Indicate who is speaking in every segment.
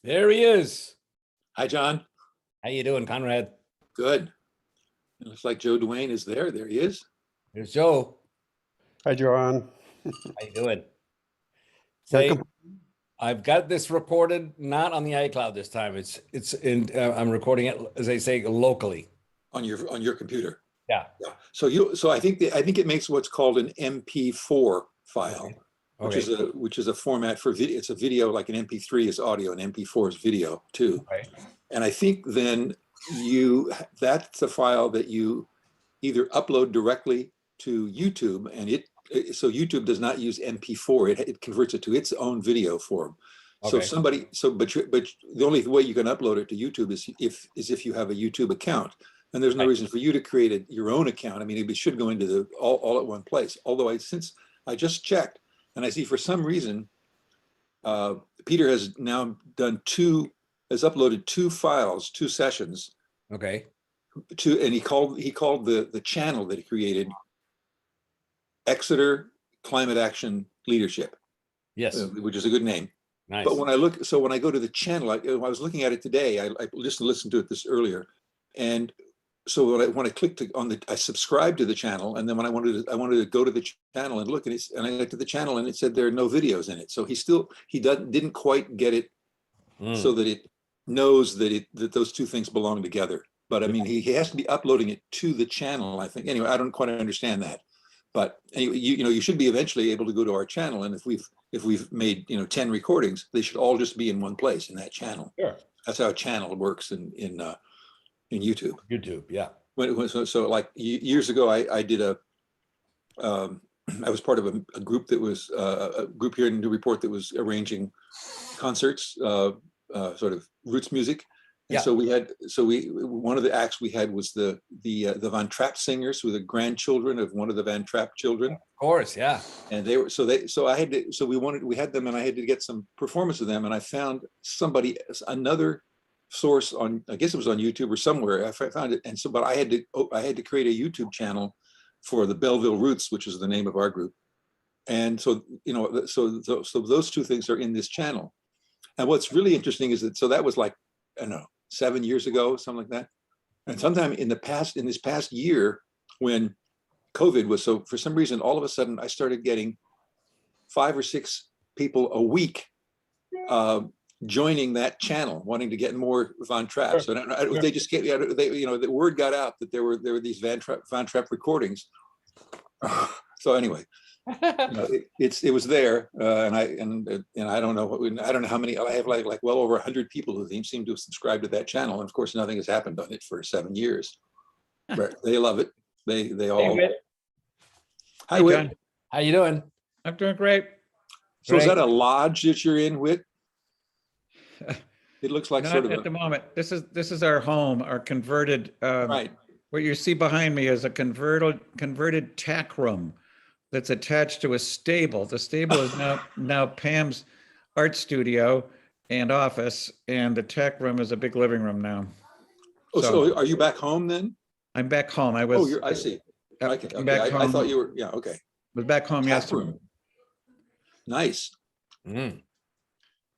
Speaker 1: There he is.
Speaker 2: Hi, John.
Speaker 1: How you doing, Conrad?
Speaker 2: Good. It looks like Joe Duane is there. There he is.
Speaker 1: There's Joe.
Speaker 3: Hi, John.
Speaker 1: How you doing?
Speaker 3: Can't
Speaker 1: Say,
Speaker 3: complain.
Speaker 1: I've got this recorded not on the iCloud this time. It's in. I'm recording it, as they say, locally.
Speaker 2: On your computer.
Speaker 1: Yeah.
Speaker 2: Yeah. So I think it makes what's called an MP4 file,
Speaker 1: Okay.
Speaker 2: which is a format for video. It's a video, like an MP3 is audio, and MP4 is video too.
Speaker 1: Okay.
Speaker 2: And I think then that's the file that you either upload directly to YouTube, and so YouTube does not use MP4. It converts it to its own video form. So
Speaker 1: Okay.
Speaker 2: but the only way you can upload it to YouTube is if you have a YouTube account, and there's no
Speaker 1: Right.
Speaker 2: reason for you to create your own account. I mean, it should go into all at one place. Although since I just checked, and I see for some reason Peter has now has uploaded two files, two sessions,
Speaker 1: Okay.
Speaker 2: and he called the channel that he created Exeter Climate Action Leadership,
Speaker 1: Yes.
Speaker 2: which is a good name.
Speaker 1: Nice.
Speaker 2: But when I go to the channel, I was looking at it today. I just listened to it this earlier, and so when I clicked I subscribed to the channel, and then when I wanted to go to the channel and look, and I looked at the channel, and it said there are no videos in it. So he didn't quite get it, so that it knows that those two things belong together. But I mean, he has to be uploading it to the channel, I think. Anyway, I don't quite understand that. But anyway, you should be eventually able to go to our channel, and if we've made 10 recordings, they should all just be in one place in that channel.
Speaker 1: Sure.
Speaker 2: That's how a channel works in YouTube.
Speaker 1: YouTube. Yeah.
Speaker 2: So like years ago, I did I was part of a group that was a group here in Newport that was arranging concerts, sort of roots music. And
Speaker 1: Yeah.
Speaker 2: so one of the acts we had was the Van Trapp singers, who were the grandchildren of one of the Van Trapp children.
Speaker 1: Of course. Yeah.
Speaker 2: And we had them, and I had to get some performance of them, and I found another source on, I guess it was on YouTube or somewhere. I found it, and so but I had to create a YouTube for the Belleville Roots, which is the name of our group. And so so those two things are in this channel. And what's really interesting is that was like, I don't know, 7 years ago, something like that. And sometime in this past year, when COVID was, so for some reason, all of a sudden I started getting 5 or 6 people a week joining that channel, wanting to get more Von Trapp. So they just get, the word got out that there were these Von Trapp recordings. So anyway, it was there, and I don't know how many. I have like well over 100 people who seem to have subscribed to that channel, and of course nothing has happened on it for 7 years. But they love it. They all.
Speaker 1: Hey, Whit.
Speaker 2: Hi,
Speaker 4: Hey,
Speaker 2: Whit.
Speaker 4: John.
Speaker 1: How you doing?
Speaker 4: I'm doing great.
Speaker 2: So is
Speaker 1: Great.
Speaker 2: that a lodge that you're in, Whit? It looks like
Speaker 4: Not
Speaker 2: sort of
Speaker 4: at the moment. This is our home, our converted.
Speaker 2: right.
Speaker 4: What you see behind me is a converted tack room that's attached to a stable. The stable is now Pam's art studio and office, and the tack room is a big living room now.
Speaker 2: Oh, so are you back home then?
Speaker 4: I'm back home. I
Speaker 2: Oh,
Speaker 4: was.
Speaker 2: I see. Okay.
Speaker 4: I'm back
Speaker 2: I
Speaker 4: home.
Speaker 2: thought you were. Yeah. Okay.
Speaker 4: Was back home
Speaker 2: Tack
Speaker 4: yesterday.
Speaker 2: room. Nice.
Speaker 1: Mm.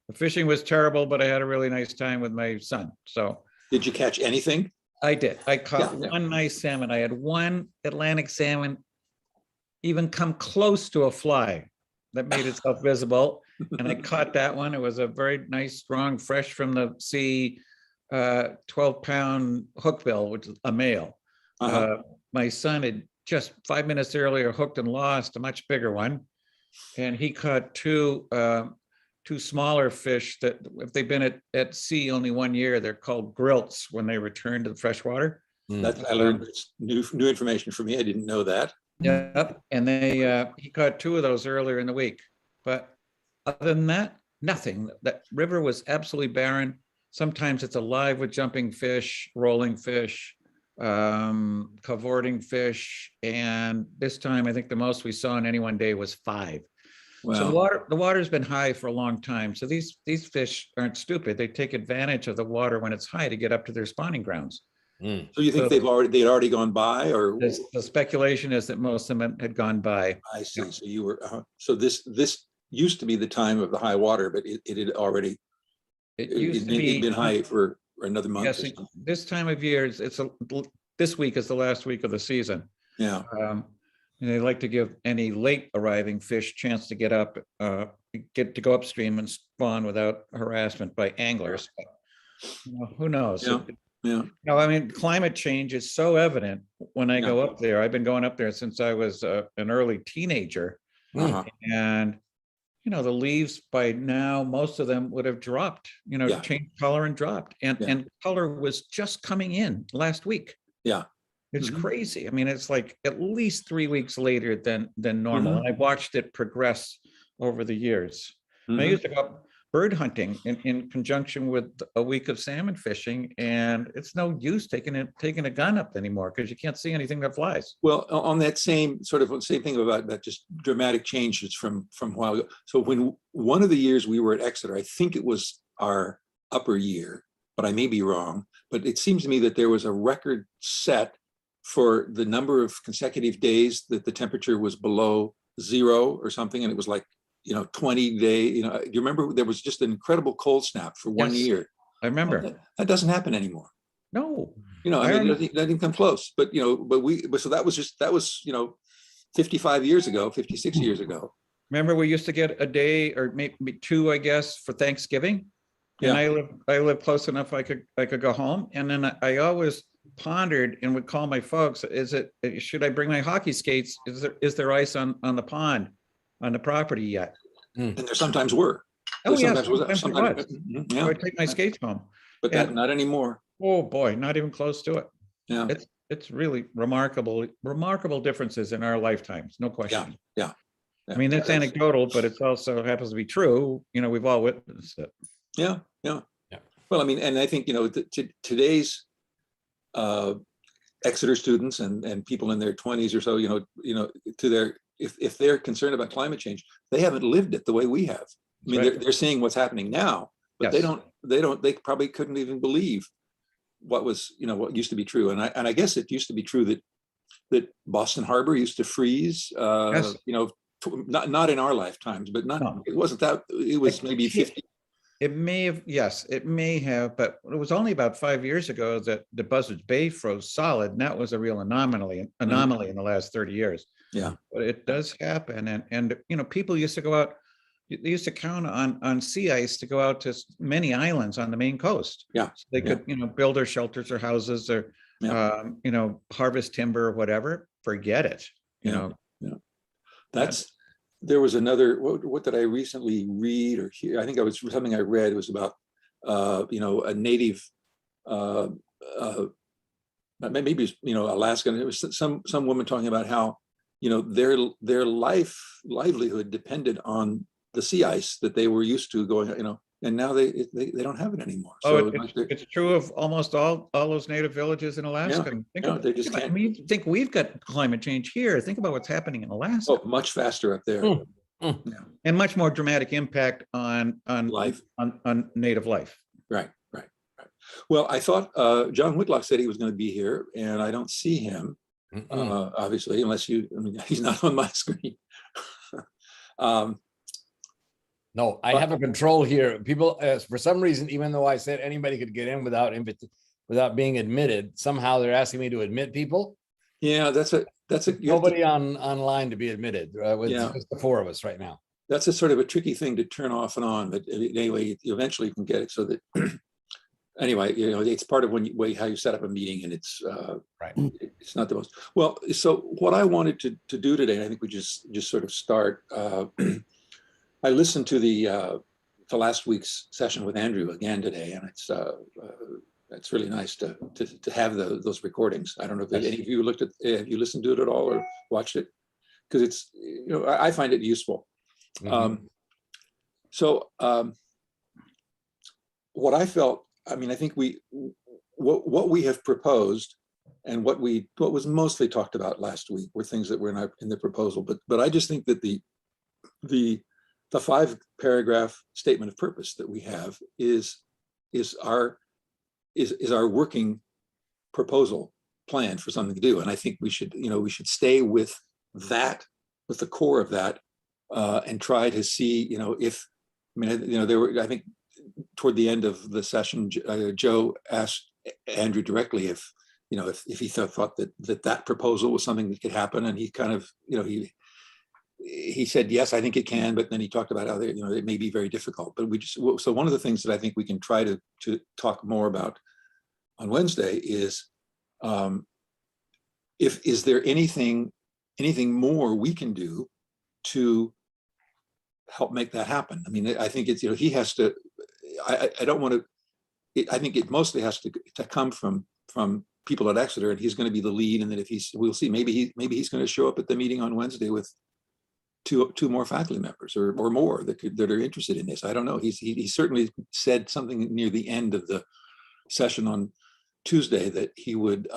Speaker 4: The fishing was terrible, but I had a really nice time with my son. So
Speaker 2: Did you catch anything?
Speaker 4: I did. I caught
Speaker 2: Yeah.
Speaker 4: one nice salmon. I had one Atlantic salmon even come close to a fly that made itself visible. And I caught that one. It was a very nice, strong, fresh from the sea, 12-pound hookbill, which is a male.
Speaker 2: Uh-huh.
Speaker 4: My son had just 5 minutes earlier hooked and lost a much bigger one. And he caught two smaller fish that, if they've been at sea only 1 year, they're called grilts when they return to the freshwater.
Speaker 2: I learned new information for me. I didn't know that.
Speaker 4: Yep. And he caught 2 of those earlier in the week. But other than that, nothing. That river was absolutely barren. Sometimes it's alive with jumping fish, rolling fish, cavorting fish. And this time, I think the most we saw in any one day was 5.
Speaker 2: Wow.
Speaker 4: So the water's been high for a long time. So these fish aren't stupid. They take advantage of the water when it's high to get up to their spawning grounds.
Speaker 1: Mm.
Speaker 2: So you think they'd already gone by, or?
Speaker 4: The speculation is that most of them had gone by.
Speaker 2: I see. So you were so this used to be the time of the high water, but it had already
Speaker 4: It used to
Speaker 2: It'd been
Speaker 4: be,
Speaker 2: high for another month.
Speaker 4: yes,
Speaker 2: or something.
Speaker 4: this time of year, this week is the last week of the season.
Speaker 2: Yeah,
Speaker 4: And they like to give any late arriving fish chance to get up, get to go upstream and spawn without harassment by anglers. But, who knows?
Speaker 2: yeah, yeah.
Speaker 4: No, I mean, climate change is so evident when I
Speaker 2: Yeah.
Speaker 4: go up there. I've been going up there since I was an early teenager.
Speaker 2: Uh-huh.
Speaker 4: And, the leaves by now, most of them would have dropped,
Speaker 2: Yeah.
Speaker 4: changed color and dropped.
Speaker 2: Yeah.
Speaker 4: And color was just coming in last week.
Speaker 2: Yeah.
Speaker 4: It's
Speaker 2: Mhm.
Speaker 4: crazy. I mean, it's like at least 3 weeks later than normal.
Speaker 2: Mhm.
Speaker 4: And I watched it progress over the years. I
Speaker 2: Mhm.
Speaker 4: used to go bird hunting in conjunction with a week of salmon fishing, and it's no use taking a gun up anymore because you can't see anything that flies.
Speaker 2: Well, on that same thing about just dramatic changes from a while ago. So when one of the years we were at Exeter, I think it was our upper year, but I may be wrong. But it seems to me that there was a record set for the number of consecutive days that the temperature was below zero or something, and it was like 20 day. Do you remember there was just an incredible cold snap for one
Speaker 4: Yes,
Speaker 2: year?
Speaker 4: I remember.
Speaker 2: That doesn't happen anymore.
Speaker 4: No,
Speaker 2: I mean, it doesn't come close. But so that was 55 years ago, 56 years ago.
Speaker 4: remember we used to get a day or maybe two, I guess, for Thanksgiving. And
Speaker 2: Yeah.
Speaker 4: I live close enough I could go home. And then I always pondered and would call my folks, should I bring my hockey skates? Is there ice on the pond, on the property yet?
Speaker 2: And there sometimes were.
Speaker 4: Oh,
Speaker 2: There
Speaker 4: yes, sometimes it was.
Speaker 2: Mhm,
Speaker 4: I
Speaker 2: yeah,
Speaker 4: would take my skates home.
Speaker 2: but
Speaker 4: and-
Speaker 2: not anymore.
Speaker 4: Oh, boy, not even close to it.
Speaker 2: Yeah,
Speaker 4: It's really remarkable differences in our lifetimes, no question.
Speaker 2: yeah.
Speaker 4: I mean, that's anecdotal, but it's also happens to be true. We've all witnessed it.
Speaker 2: Yeah.
Speaker 1: Yeah.
Speaker 2: Well, I mean, and I think today's Exeter students and people in their 20s or so, if they're concerned about climate change, they haven't lived it the way we have. I mean,
Speaker 4: Right.
Speaker 2: they're seeing what's happening now, but
Speaker 4: Yes.
Speaker 2: they probably couldn't even believe what used to be true. And I guess it used to be true that Boston Harbor used to freeze,
Speaker 4: Yes.
Speaker 2: not in our lifetimes, but
Speaker 4: No.
Speaker 2: it wasn't that, it was maybe 50.
Speaker 4: It may have, yes, it may have, but it was only about 5 years ago that the Buzzards Bay froze solid, and that was a real anomaly in the last 30 years.
Speaker 2: Yeah.
Speaker 4: But it does happen, and people used to go out, they used to count on sea ice to go out to many islands on the main coast.
Speaker 2: Yeah.
Speaker 4: So they could, build their shelters or houses or, harvest timber or whatever. Forget it.
Speaker 2: Yeah. There was another, what did I recently read or hear? I think something I read was about, a native, maybe, Alaskan. It was some woman talking about how, their livelihood depended on the sea ice that they were used to going, and now they don't have it anymore. So
Speaker 4: It's true of almost all those native villages in Alaska.
Speaker 2: they just can't.
Speaker 4: I mean, you think we've got climate change here. Think about what's happening in Alaska.
Speaker 2: Oh, much faster up there.
Speaker 4: And much more dramatic impact on
Speaker 2: Life.
Speaker 4: on native life.
Speaker 2: Right. Well, I thought John Whitlock said he was going to be here, and I don't see him, obviously, unless he's not on my screen.
Speaker 1: No, I have a control here. People, for some reason, even though I said anybody could get in without being admitted, somehow they're asking me to admit people.
Speaker 2: Yeah, that's a
Speaker 1: Nobody online to be admitted with just the four of us right now.
Speaker 2: That's a sort of a tricky thing to turn off and on, but anyway, eventually you can get it so that anyway, it's part of how you set up a meeting, and it's
Speaker 1: right.
Speaker 2: It's not the most well. So what I wanted to do today, and I think we just sort of start. I listened to the last week's session with Andrew again today, and it's really nice to have those recordings. I don't know if any of you have you listened to it at all or watched it, because it's I find it useful. What I felt, I mean, I think what we have proposed and what was mostly talked about last week were things that were in the proposal, but I just think that the 5-paragraph statement of purpose that we have is our working proposal plan for something to do. And I think we should stay with that, with the core of that, and try to see, there were, I think, toward the end of the session, Joe asked Andrew directly if, if he thought that proposal was something that could happen. And he kind of, he said, yes, I think it can, but then he talked about how it may be very difficult. But so one of the things that I think we can try to talk more about on Wednesday is, is there anything more we can do to help make that happen? I mean, I think it's, he has to, I don't want to, I think it mostly has to come from people at Exeter, and he's going to be the lead. And then we'll see, maybe he's going to show up at the meeting on Wednesday with two more faculty members or more that are interested in this. I don't know. He certainly said something near the end of the session on Tuesday that he wanted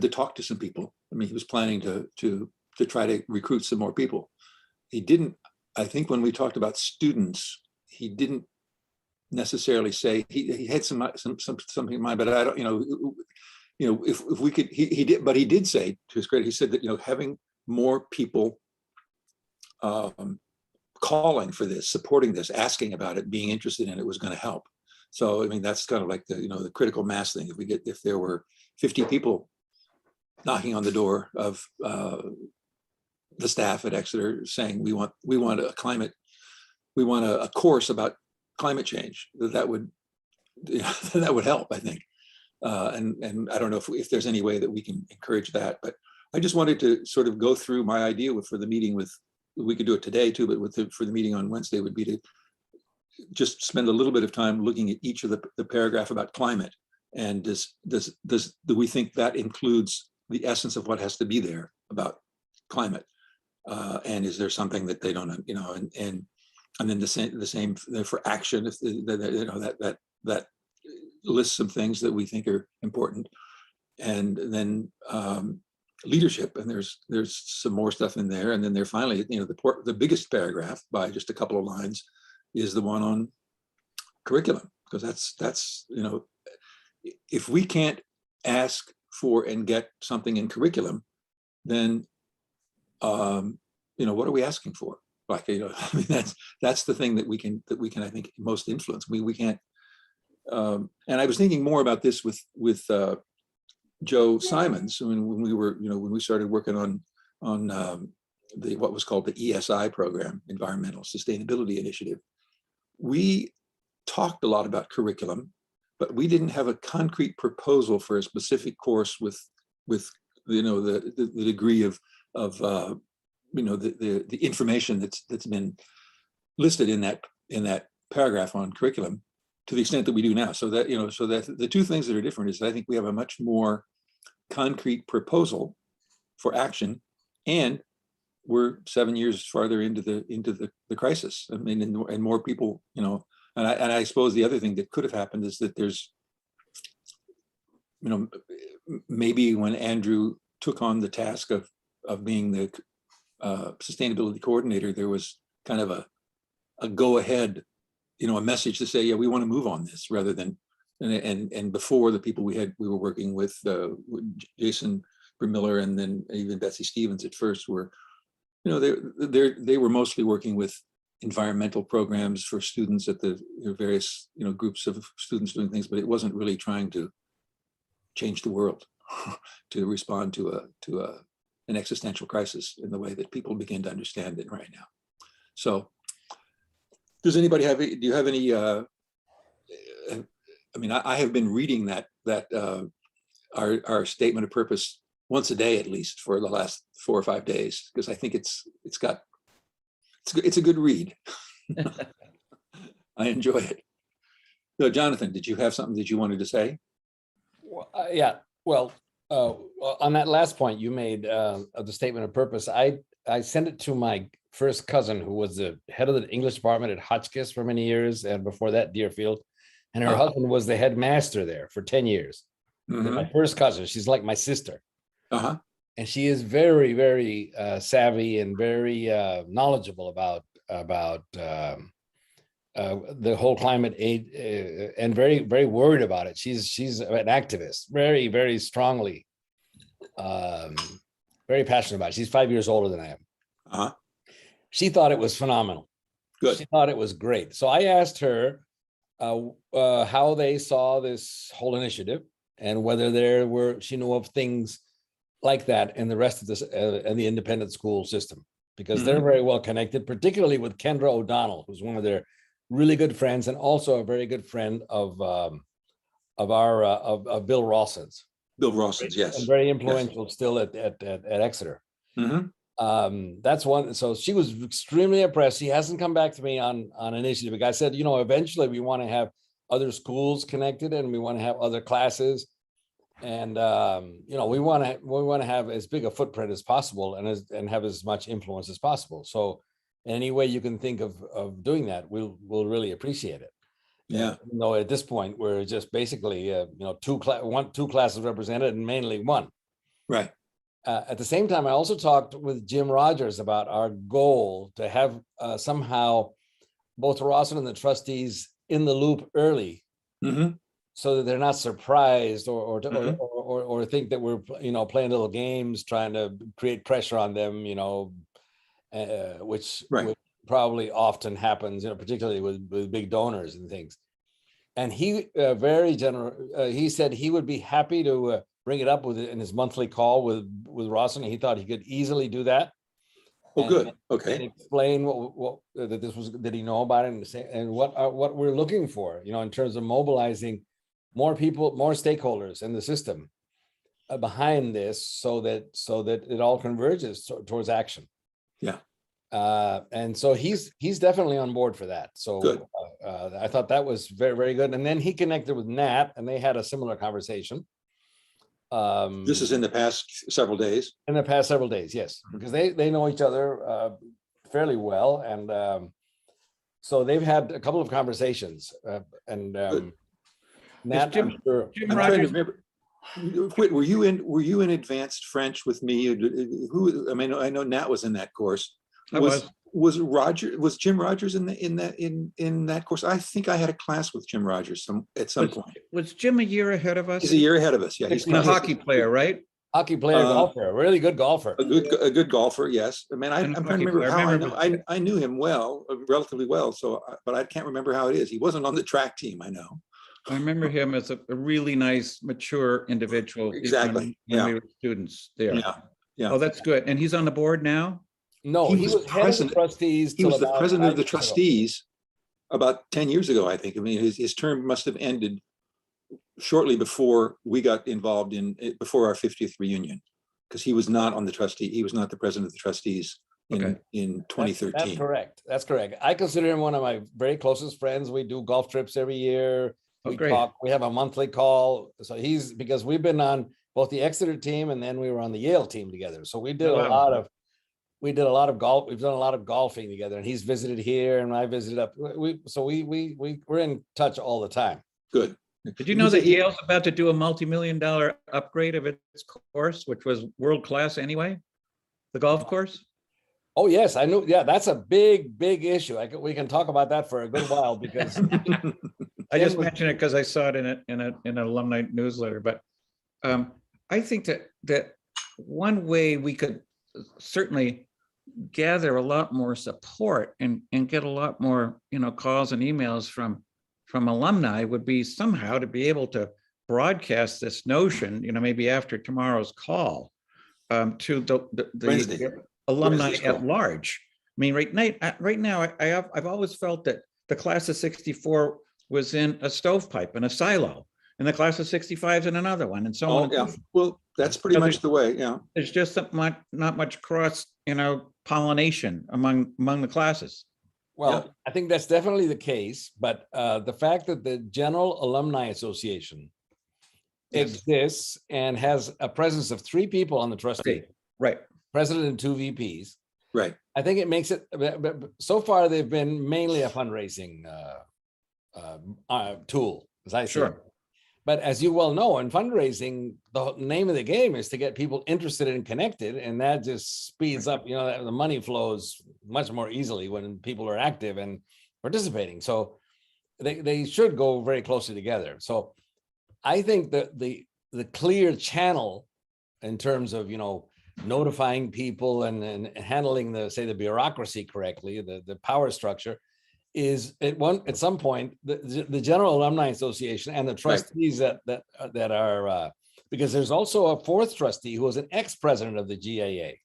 Speaker 2: to talk to some people. I mean, he was planning to try to recruit some more people. He didn't, I think when we talked about students, he didn't necessarily say, he had something in mind, but I don't, if we could, he did, but he did say, to his credit, he said that, having more people calling for this, supporting this, asking about it, being interested in it was going to help. So, I mean, that's kind of like the critical mass thing. If there were 50 people knocking on the door of the staff at Exeter saying, we want a course about climate change, that would help, I think. And I don't know if there's any way that we can encourage that, but I just wanted to sort of go through my idea for the meeting we could do it today too, but for the meeting on Wednesday would be to just spend a little bit of time looking at each of the paragraph about climate. And do we think that includes the essence of what has to be there about climate? And is there something that they don't, and then the same for action, if that lists some things that we think are important. And then leadership, and there's some more stuff in there. And then there finally, the biggest paragraph by just a couple of lines is the one on curriculum, because that's if we can't ask for and get something in curriculum, then what are we asking for? Like, I mean, that's the thing that we can I think most influence. We can't. And I was thinking more about this with Joe Simons when we started working on what was called the ESI program, Environmental Sustainability Initiative. We talked a lot about curriculum, but we didn't have a concrete proposal for a specific course with the degree of the information that's been listed in that paragraph on curriculum to the extent that we do now. So that the two things that are different is that I think we have a much more concrete proposal for action, and we're 7 years farther into the crisis. I mean, and more people, and I suppose the other thing that could have happened is that there's, maybe when Andrew took on the task of being the sustainability coordinator, there was kind of a go ahead, a message to say, yeah, we want to move on this, rather than, and before the people we were working with, Jason Miller and then even Betsy Stevens at first were, they were mostly working with environmental programs for students at the various, groups of students doing things, but it wasn't really trying to change the world to respond to an existential crisis in the way that people begin to understand it right now. So does anybody do you have any, I mean, I have been reading that our statement of purpose once a day, at least for the last 4 or 5 days, because I think it's a good read. I enjoy it. So Jonathan, did you have something that you wanted to say?
Speaker 1: Yeah, well, on that last point you made of the statement of purpose, I sent it to my first cousin, who was the head of the English department at Hotchkiss for many years, and before that Deerfield, and her husband was the headmaster there for 10 years. Mm-hmm. My first cousin, she's like my sister. And she is very, very savvy and very knowledgeable about the whole climate aid, and very, very worried about it. She's an activist, very, very strongly, very passionate about it. She's 5 years older than I am. She thought it was phenomenal. Good. She thought it was great. So I asked her how they saw this whole initiative and whether she knew of things like that in the rest of this and the independent school system, because they're very well connected, particularly with Kendra O'Donnell, who's one of their really good friends and also a very good friend of Bill Rawson's.
Speaker 2: Bill Rawson's, yes.
Speaker 1: And very influential still at Exeter. That's one. So she was extremely impressed. She hasn't come back to me on initiative. I said, eventually we want to have other schools connected and we want to have other classes. And we want to have as big a footprint as possible and have as much influence as possible. So any way you can think of doing that, we'll really appreciate it.
Speaker 2: Yeah.
Speaker 1: At this point we're just basically two classes represented and mainly one.
Speaker 2: Right.
Speaker 1: At the same time, I also talked with Jim Rogers about our goal to have somehow both Rawson and the trustees in the loop early, so that they're not surprised or think that we're playing little games trying to create pressure on them, which probably often happens, particularly with big donors and things. And he very general. He said he would be happy to bring it up in his monthly call with Rawson. He thought he could easily do that.
Speaker 2: Oh, good. Okay.
Speaker 1: And explain what that this was, that he know about it, and what we're looking for, in terms of mobilizing more people, more stakeholders in the system behind this, so that it all converges towards action.
Speaker 2: Yeah.
Speaker 1: And so he's definitely on board for that. So
Speaker 2: good.
Speaker 1: I thought that was very, very good. And then he connected with Nat, and they had a similar conversation.
Speaker 2: This is in the past several days.
Speaker 1: In the past several days, yes, because they know each other fairly well, and so they've had a couple of conversations. Nat,
Speaker 4: Jim
Speaker 2: I'm trying to remember. Whit, were you in advanced French with me? Who? I mean, I know Nat was in that course. Was Jim Rogers in that course? I think I had a class with Jim Rogers at some point.
Speaker 4: Was Jim a year ahead of us?
Speaker 2: He's a year ahead of us. Yeah,
Speaker 4: He's a hockey player, right?
Speaker 1: Hockey player, golfer, a really good golfer.
Speaker 2: A good golfer, yes. I mean, I'm trying to remember how I knew him well, relatively well. So, but I can't remember how it is. He wasn't on the track team, I know.
Speaker 4: I remember him as a really nice, mature individual.
Speaker 2: Exactly.
Speaker 4: When we were students there.
Speaker 2: Yeah.
Speaker 4: Oh, that's good. And he's on the board now?
Speaker 1: No, he was head of the trustees.
Speaker 2: He was the president of the trustees about 10 years ago, I think. I mean, his term must have ended shortly before we got involved before our 50th reunion, because he was not on the trustee. He was not the president of the trustees in 2013.
Speaker 1: That's correct. That's correct. I consider him one of my very closest friends. We do golf trips every year. We talk. We have a monthly call. So because we've been on both the Exeter team and then we were on the Yale team together. So we did a lot of golf. We've done a lot of golfing together, and he's visited here and I visited up. We're in touch all the time.
Speaker 2: Good.
Speaker 4: Did you know that Yale's about to do a multi-million-dollar upgrade of its course, which was world-class anyway? The golf course?
Speaker 1: Oh, yes, I knew. Yeah, that's a big issue. We can talk about that for a good while, because
Speaker 4: I just mentioned it because I saw it in an alumni newsletter. But I think that one way we could certainly gather a lot more support and get a lot more calls and emails from alumni would be somehow to be able to broadcast this notion, maybe after tomorrow's call, to the alumni at large. I mean, right now, I've always felt that the class of '64 was in a stovepipe and a silo, and the class of '65 is in another one, and so on.
Speaker 2: Yeah. Well, that's pretty much the way. Yeah.
Speaker 4: There's just not much cross, pollination among the classes.
Speaker 1: Well, I think that's definitely the case, but the fact that the General Alumni Association exists and has a presence of 3 people on the trustee,
Speaker 4: right?
Speaker 1: President and 2 VPs,
Speaker 2: right?
Speaker 1: I think it makes it. So far, they've been mainly a fundraising tool, as I see. But as you well know, in fundraising, the name of the game is to get people interested and connected, and that just speeds up. The money flows much more easily when people are active and participating. So they should go very closely together. So I think that the clear channel in terms of notifying people and handling the bureaucracy correctly, the power structure, at some point, the General Alumni Association and the trustees that are, because there's also a fourth trustee who was an ex-president of the GAA.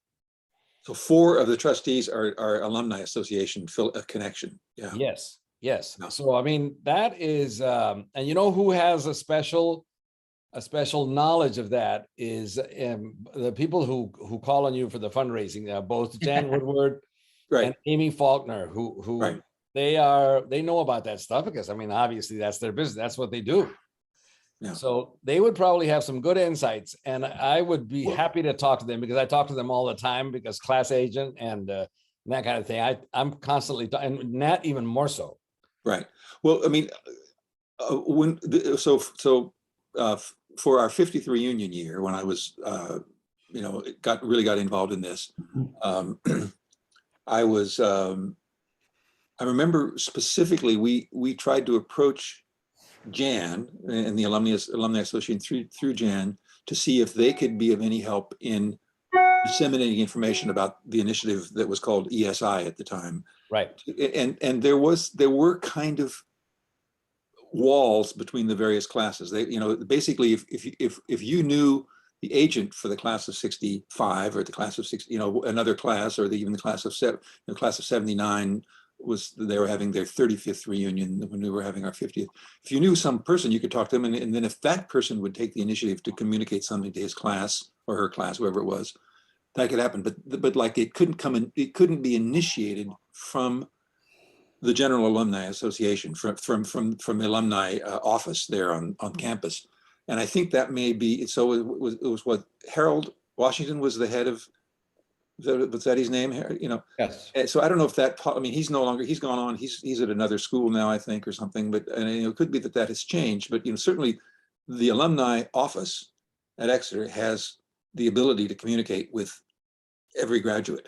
Speaker 2: So 4 of the trustees are alumni association connection. Yeah.
Speaker 1: Yes, yes.
Speaker 2: No.
Speaker 1: So I mean, that is, and you know who has a special knowledge of that is the people who call on you for the fundraising. Both Jan Woodward
Speaker 2: Right.
Speaker 1: and Amy Faulkner, who
Speaker 2: Right.
Speaker 1: they know about that stuff, because I mean, obviously that's their business. That's what they do.
Speaker 2: Yeah.
Speaker 1: So they would probably have some good insights, and I would be happy to talk to them, because I talk to them all the time, because class agent and that kind of thing. I'm constantly and Nat even more so.
Speaker 2: Right. Well, I mean, for our 50th reunion year, when I was, really got involved in this, I was, I remember specifically, we tried to approach Jan and the Alumni Association through Jan to see if they could be of any help in disseminating information about the initiative that was called ESI at the time.
Speaker 1: Right.
Speaker 2: And there were kind of walls between the various classes. They, basically, if you knew the agent for the class of 65 or the class of 60, another class, or even the class of 79 they were having their 35th reunion when we were having our 50th. If you knew some person, you could talk to them, and then if that person would take the initiative to communicate something to his class or her class, whoever it was, that could happen. But like it couldn't be initiated from the General Alumni Association, from the alumni office there on campus. And I think that may be, so it was what Harold Washington was the head of, was that his name?
Speaker 1: Yes.
Speaker 2: So I don't know if that, I mean, he's gone on, he's at another school now, I think, or something, but it could be that has changed, but certainly the alumni office at Exeter has the ability to communicate with every graduate.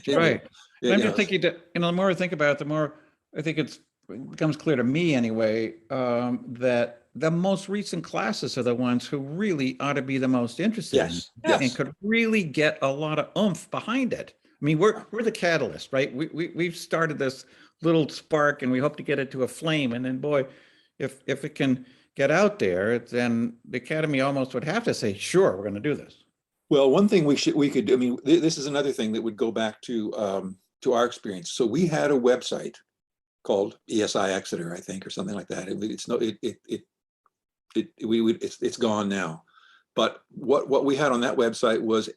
Speaker 4: Right.
Speaker 2: Yeah,
Speaker 4: I'm just thinking that, the more I think about it, the more I think it becomes clear to me anyway, that the most recent classes are the ones who really ought to be the most interested in
Speaker 2: Yes,
Speaker 4: it, and
Speaker 2: yes.
Speaker 4: could really get a lot of oomph behind it. I mean, we're the catalyst, right? We've started this little spark, and we hope to get it to a flame. And then, boy, if it can get out there, then the academy almost would have to say, "Sure, we're going to do this."
Speaker 2: Well, one thing we could do, I mean, this is another thing that would go back to our experience. So we had a website called ESI Exeter, I think, or something like that. It's gone now. But what we had on that website was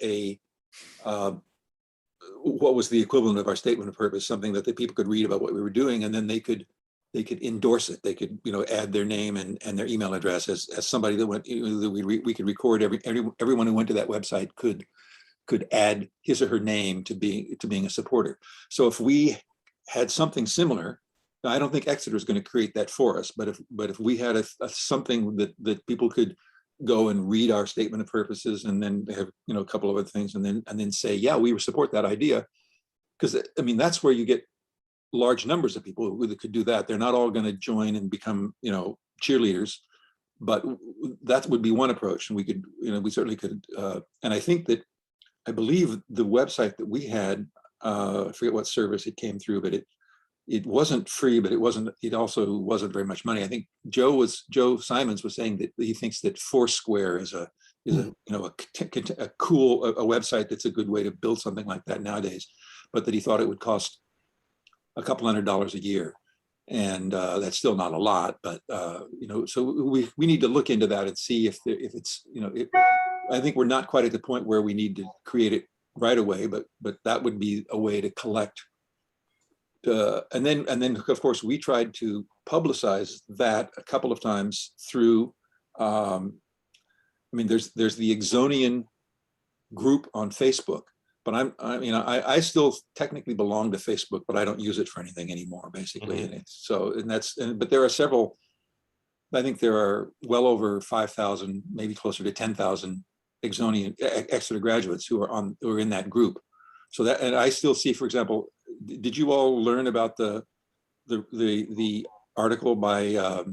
Speaker 2: what was the equivalent of our statement of purpose, something that the people could read about what we were doing, and then they could endorse it. They could add their name and their email address as somebody that went, that we could record everyone who went to that website could add his or her name to being a supporter. So if we had something similar, I don't think Exeter is going to create that for us, but if we had something that people could go and read our statement of purposes, and then have a couple of other things, and then say, yeah, we support that idea, because I mean that's where you get large numbers of people who could do that. They're not all going to join and become cheerleaders, but that would be one approach, and we could we certainly could. And I believe the website that we had, I forget what service it came through, but it wasn't free, but it also wasn't very much money. I think Joe Simons was saying that he thinks that Foursquare is a cool website that's a good way to build something like that nowadays, but that he thought it would cost a couple $100 a year, and that's still not a lot. But so we need to look into that and see if it's I think we're not quite at the point where we need to create it right away, but that would be a way to collect. And then of course we tried to publicize that a couple of times through. I mean, there's the Exonian group on Facebook, but I still technically belong to Facebook, but I don't use it for anything anymore, basically. Mm-hmm. And but there are several. I think there are well over 5,000, maybe closer to 10,000 Exonian Exeter graduates who are in that group. So that, and I still see, for example, did you all learn about the article by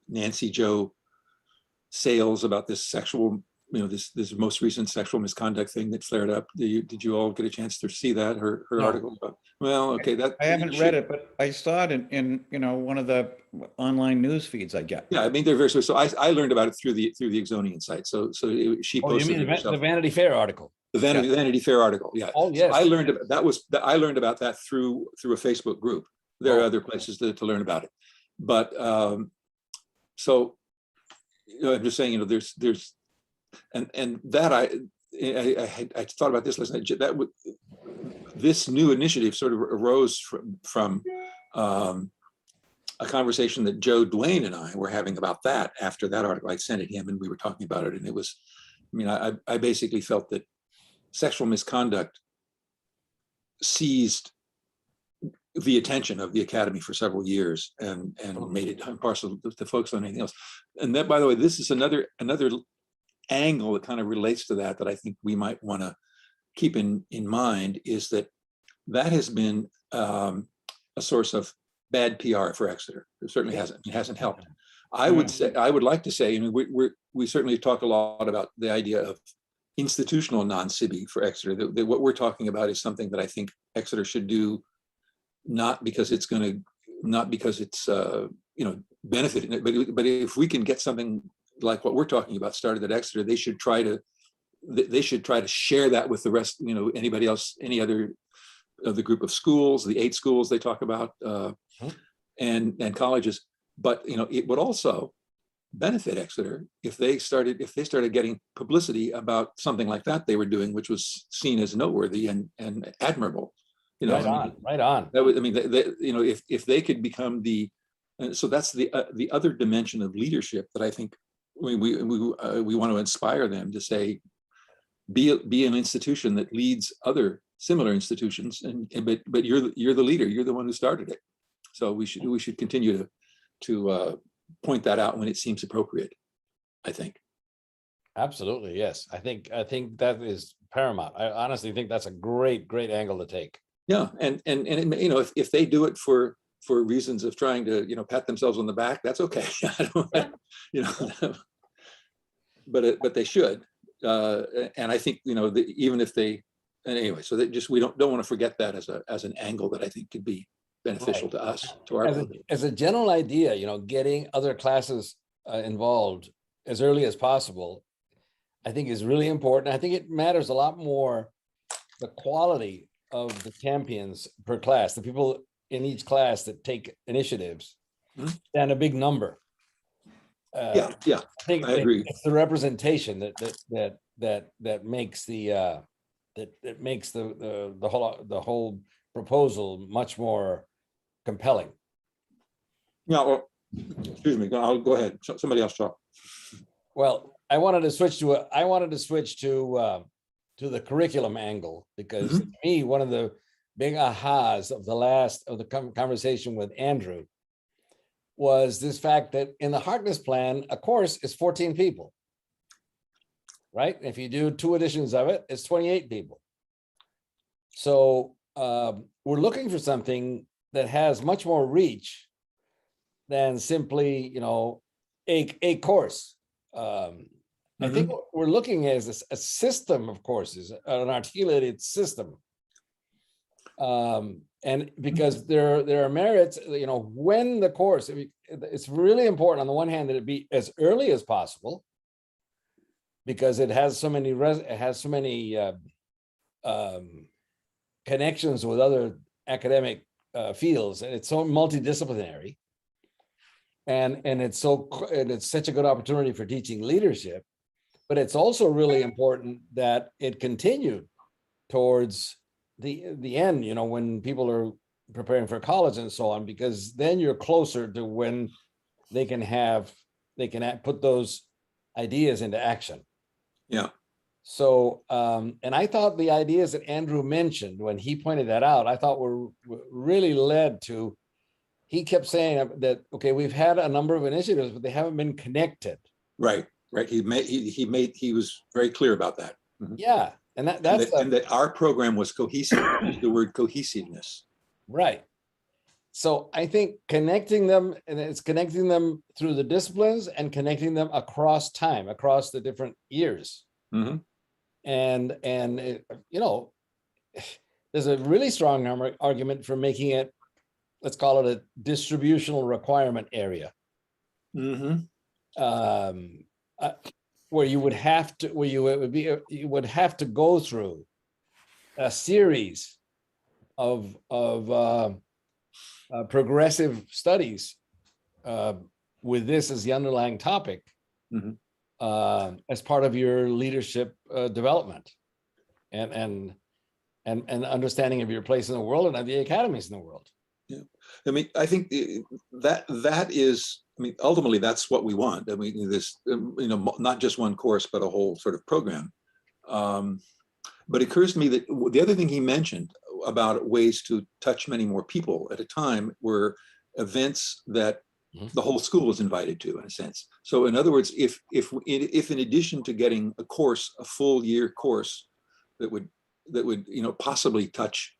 Speaker 2: Nancy Jo Sales about this sexual this most recent sexual misconduct thing that flared up. Did you all get a chance to see that, her
Speaker 1: No.
Speaker 2: article? Well, okay, that.
Speaker 4: I haven't read it, but I saw it in one of the online news feeds I get.
Speaker 2: Yeah, I mean, they're very, so I learned about it through the Exonian site. So she
Speaker 1: Oh, you
Speaker 2: posted
Speaker 1: mean
Speaker 2: it herself.
Speaker 1: the Vanity Fair article?
Speaker 2: The Vanity Fair article, yeah.
Speaker 1: Oh, yes.
Speaker 2: So I learned about that through a Facebook group. There are
Speaker 1: Oh.
Speaker 2: other places to learn about it, but so I'm just saying, there's and that I thought about this last night. This new initiative sort of arose from a conversation that Joe Duane and I were having about that after that article. I sent it him, and we were talking about it, and it was, I basically felt that sexual misconduct seized the attention of the Academy for several years and made it impartial to focus on anything else. And that, by the way, this is another angle that kind of relates to that I think we might want to keep in mind, is that has been a source of bad PR for Exeter. It certainly hasn't helped. I would like to say, we certainly talk a lot about the idea of institutional non-SIBI for Exeter. What we're talking about is something that I think Exeter should do, not because it's benefiting it, but if we can get something like what we're talking about started at Exeter, they should try to share that with the rest, anybody else, any other of the group of schools, the 8 schools they talk about, and colleges. But it would also benefit Exeter if they started getting publicity about something like that they were doing, which was seen as noteworthy and admirable.
Speaker 1: Right on.
Speaker 2: That would, if they could become so that's the other dimension of leadership that I think we want to inspire them to say, be an institution that leads other similar institutions, but you're the leader, you're the one who started it. So we should continue to point that out when it seems appropriate, I think.
Speaker 1: Absolutely, yes. I think that is paramount. I honestly think that's a great angle to take.
Speaker 2: Yeah, and if they do it for reasons of trying to pat themselves on the back, that's okay. But they should, and I think even if they, and anyway, so that we don't want to forget that as an angle that I think could be beneficial to us, to our
Speaker 1: as a general idea. Getting other classes involved as early as possible, I think, is really important. I think it matters a lot more the quality of the champions per class, the people in each class that take initiatives, than a big number.
Speaker 2: I think I agree.
Speaker 1: It's the representation that makes the whole proposal much more compelling.
Speaker 2: Yeah. Well, excuse me. I'll go ahead. Somebody else talk.
Speaker 1: Well, I wanted to switch to the curriculum angle, because to me, one of the big ahas of the conversation with Andrew was this fact that in the Harkness plan, a course is 14 people, right? If you do 2 editions of it, it's 28 people. So we're looking for something that has much more reach than simply, a course. I think what we're looking at is a system of courses, an articulated system. And because there are merits, when the course, it's really important on the one hand that it be as early as possible, because it has so many connections with other academic fields, and it's so multidisciplinary, and it's such a good opportunity for teaching leadership. But it's also really important that it continued towards the end, when people are preparing for college and so on, because then you're closer to when they can put those ideas into action.
Speaker 2: Yeah.
Speaker 1: So, and I thought the ideas that Andrew mentioned when he pointed that out, I thought were really led to, he kept saying that, okay, we've had a number of initiatives, but they haven't been connected.
Speaker 2: Right. He was very clear about that.
Speaker 1: Yeah. And that
Speaker 2: our program was cohesive. The word cohesiveness.
Speaker 1: Right. So I think connecting them, and it's connecting them through the disciplines and connecting them across time, across the different years.
Speaker 2: Mhm.
Speaker 1: And you know, there's a really strong argument for making it, let's call it a distributional requirement area.
Speaker 2: Mhm.
Speaker 1: Um, where you would have to, where you would have to go through a series of progressive studies with this as the underlying topic
Speaker 2: Mhm.
Speaker 1: as part of your leadership development and understanding of your place in the world and of the academies in the world.
Speaker 2: Yeah, I mean, I think that is, I mean, ultimately that's what we want. I mean, this, you know, not just one course, but a whole sort of program. But it occurs to me that the other thing he mentioned about ways to touch many more people at a time were events that the whole school was invited to, in a sense. So in other words, if in addition to getting a course, a full year course that would you know possibly touch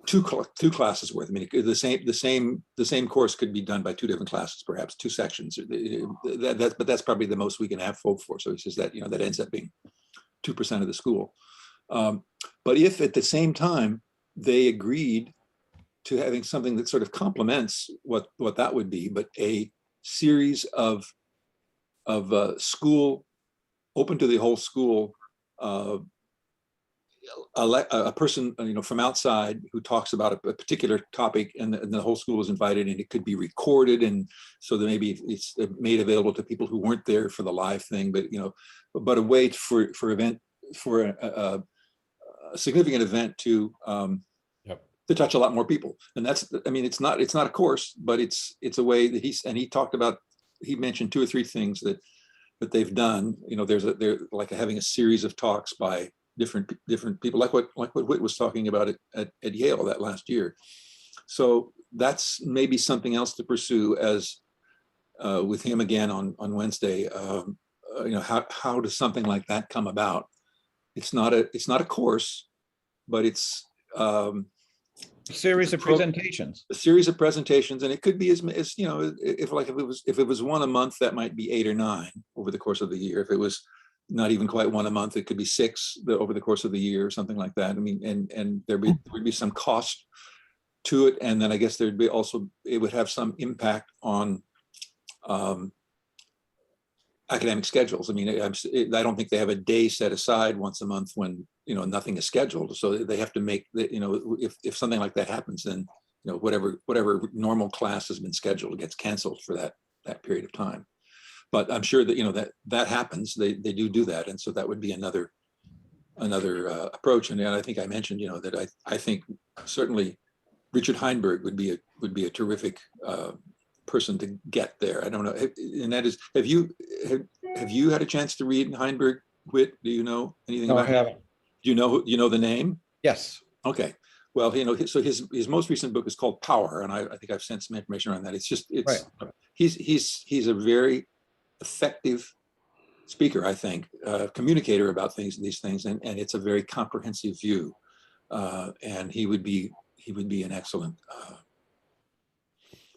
Speaker 2: two classes worth. I mean, the same course could be done by two different classes, perhaps two sections. But that's probably the most we can have hope for. So he says that, you know, that ends up being 2% of the school. But if at the same time they agreed to having something that sort of complements what that would be, but a series of school open to the whole school, a person, you know, from outside who talks about a particular topic, and the whole school is invited, and it could be recorded, and so that maybe it's made available to people who weren't there for the live thing, but you know, but a way for a significant event to to touch a lot more people. And that's, I mean, it's not a course, but it's a way that he talked about, he mentioned 2 or 3 things that they've done. You know, they're like having a series of talks by different people, like what Whit was talking about at Yale that last year. So that's maybe something else to pursue as with him again on Wednesday. You know, how does something like that come about? It's not a course, but it's
Speaker 4: A series of presentations.
Speaker 2: A series of presentations, and it could be as you know, if it was one a month, that might be 8 or 9 over the course of the year. If it was not even quite one a month, it could be 6 over the course of the year, or something like that. I mean, and there would be some cost to it, and then I guess there'd be also, it would have some impact on academic schedules. I mean, I don't think they have a day set aside once a month when, you know, nothing is scheduled. So they have to make that, you know, if something like that happens, then, you know, whatever normal class has been scheduled gets canceled for that period of time. But I'm sure that, you know, that happens. They do that, and so that would be another approach. And I think I mentioned, you know, that I think certainly Richard Heinberg would be a terrific person to get there. I don't know, and that is, have you had a chance to read Heinberg, Whit? Do you know anything about him? Do you know the name?
Speaker 4: Yes.
Speaker 2: Okay. Well, you know, so his most recent book is called Power, and I think I've sent some information around that. It's right. He's a very effective speaker, I think, communicator about these things, and it's a very comprehensive view, and he would be an excellent.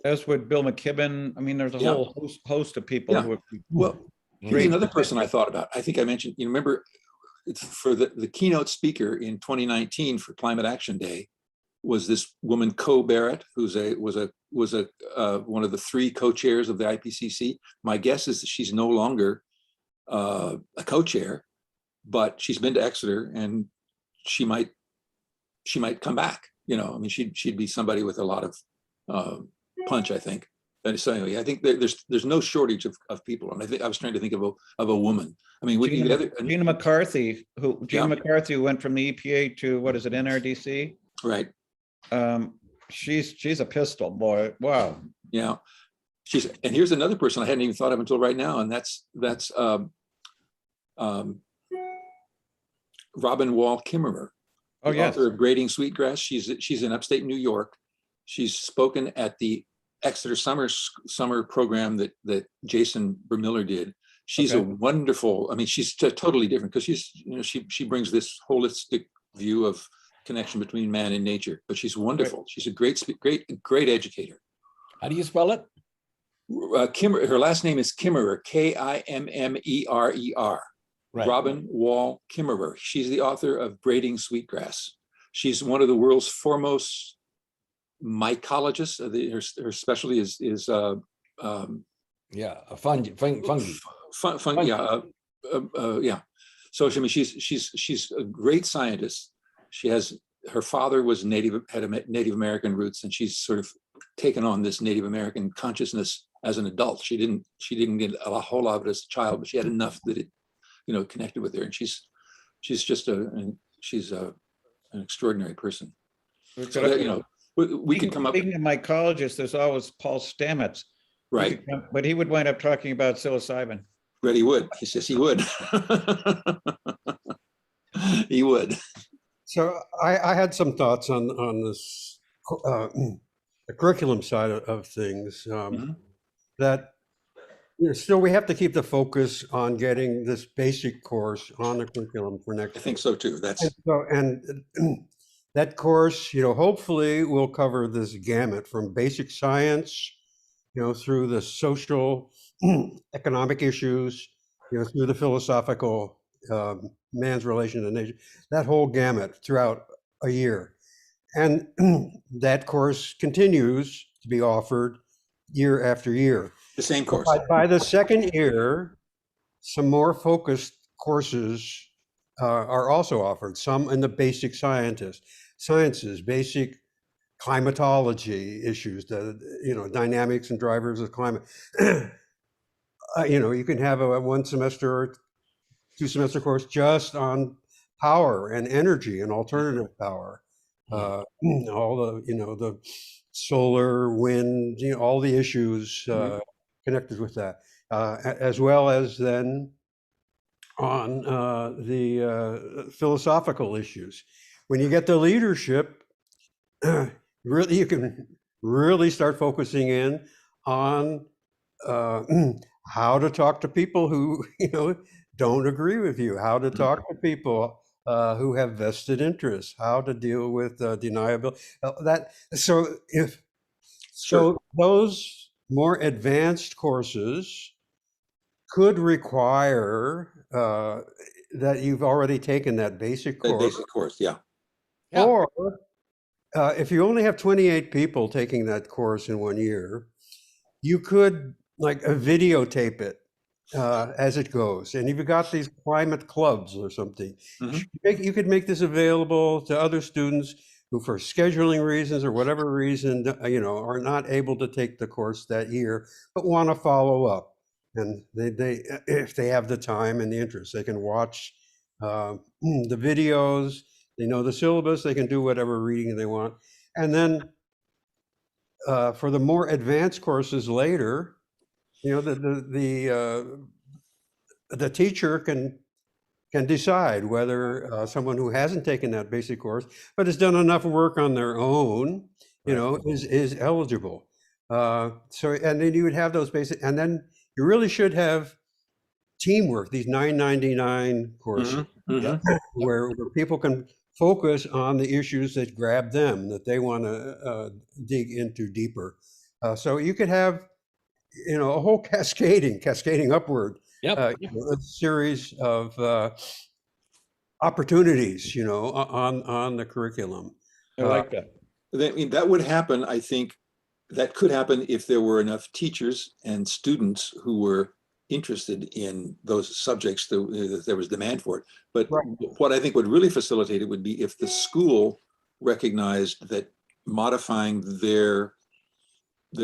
Speaker 4: As would Bill McKibben. I mean, there's a whole host of people who would be.
Speaker 2: Well, here's another person I thought about. I think I mentioned, you remember, for the keynote speaker in 2019 for Climate Action Day was this woman, Co Barrett, who's was one of the 3 co-chairs of the IPCC. My guess is that she's no longer a co-chair, but she's been to Exeter, and she might come back. You know, I mean, she'd be somebody with a lot of punch, I think. And so anyway, I think there's no shortage of people. And I was trying to think of a woman. I mean,
Speaker 4: Gina McCarthy, who went from the EPA to, what is it, NRDC?
Speaker 2: Right.
Speaker 4: She's a pistol, boy. Wow.
Speaker 2: Yeah. And here's another person I hadn't even thought of until right now, and that's Robin Wall Kimmerer, the author of Grading Sweetgrass. She's in upstate New York. She's spoken at the Exeter summer program that Jason Vermiller did. She's a wonderful, I mean, she's totally different, because she brings this holistic view of connection between man and nature. But she's wonderful. She's a great educator.
Speaker 1: How do you spell it?
Speaker 2: Her last name is Kimmerer, Kimmerer.
Speaker 1: Right.
Speaker 2: Robin Wall Kimmerer. She's the author of Braiding Sweetgrass. She's one of the world's foremost mycologists. Her specialty is
Speaker 1: Yeah, a fungi.
Speaker 2: Yeah. So I mean, she's a great scientist. Her father was had Native American roots, and she's sort of taken on this Native American consciousness as an adult. She didn't get a whole lot of it as a child, but she had enough that it, connected with her. And she's just an extraordinary person. So that, we could come up.
Speaker 4: Speaking of mycologists, there's always Paul Stamets.
Speaker 2: Right.
Speaker 4: But he would wind up talking about psilocybin.
Speaker 2: But he would. He says he would. He would.
Speaker 3: So I had some thoughts on this, the curriculum side of things, that still we have to keep the focus on getting this basic course on the curriculum for next
Speaker 2: I think so too.
Speaker 3: and that course, hopefully will cover this gamut from basic science, through the social, economic issues, through the philosophical, man's relation to nature, that whole gamut throughout a year. And that course continues to be offered year after year.
Speaker 2: The same course.
Speaker 3: By the second year, some more focused courses are also offered, some in the basic sciences, basic climatology issues, dynamics and drivers of climate. You can have a 1 semester or 2 semester course just on power and energy and alternative power. All the solar, wind, all the issues connected with that, as well as then on the philosophical issues. When you get the leadership, really, you can really start focusing in on how to talk to people who don't agree with you, how to talk to people who have vested interests, how to deal with deniability. So those more advanced courses could require that you've already taken that basic course.
Speaker 2: The basic course, yeah.
Speaker 3: Or if you only have 28 people taking that course in 1 year, you could videotape it as it goes. And if you've got these climate clubs or something, you could make this available to other students who, for scheduling reasons or whatever reason, are not able to take the course that year, but want to follow up. And they if they have the time and the interest, they can watch the videos. They know the syllabus. They can do whatever reading they want. And then for the more advanced courses later, the teacher can decide whether someone who hasn't taken that basic course but has done enough work on their own, is eligible. And then you would have those basic, and then you really should have teamwork. These 999 courses where people can focus on the issues that grab them, that they want to dig into deeper. So you could have, a whole cascading upward, a series of opportunities, on the curriculum.
Speaker 1: I like that.
Speaker 2: That would happen, I think, that could happen if there were enough teachers and students who were interested in those subjects, that there was demand for it. But what I think would really facilitate it would be if the school recognized that modifying their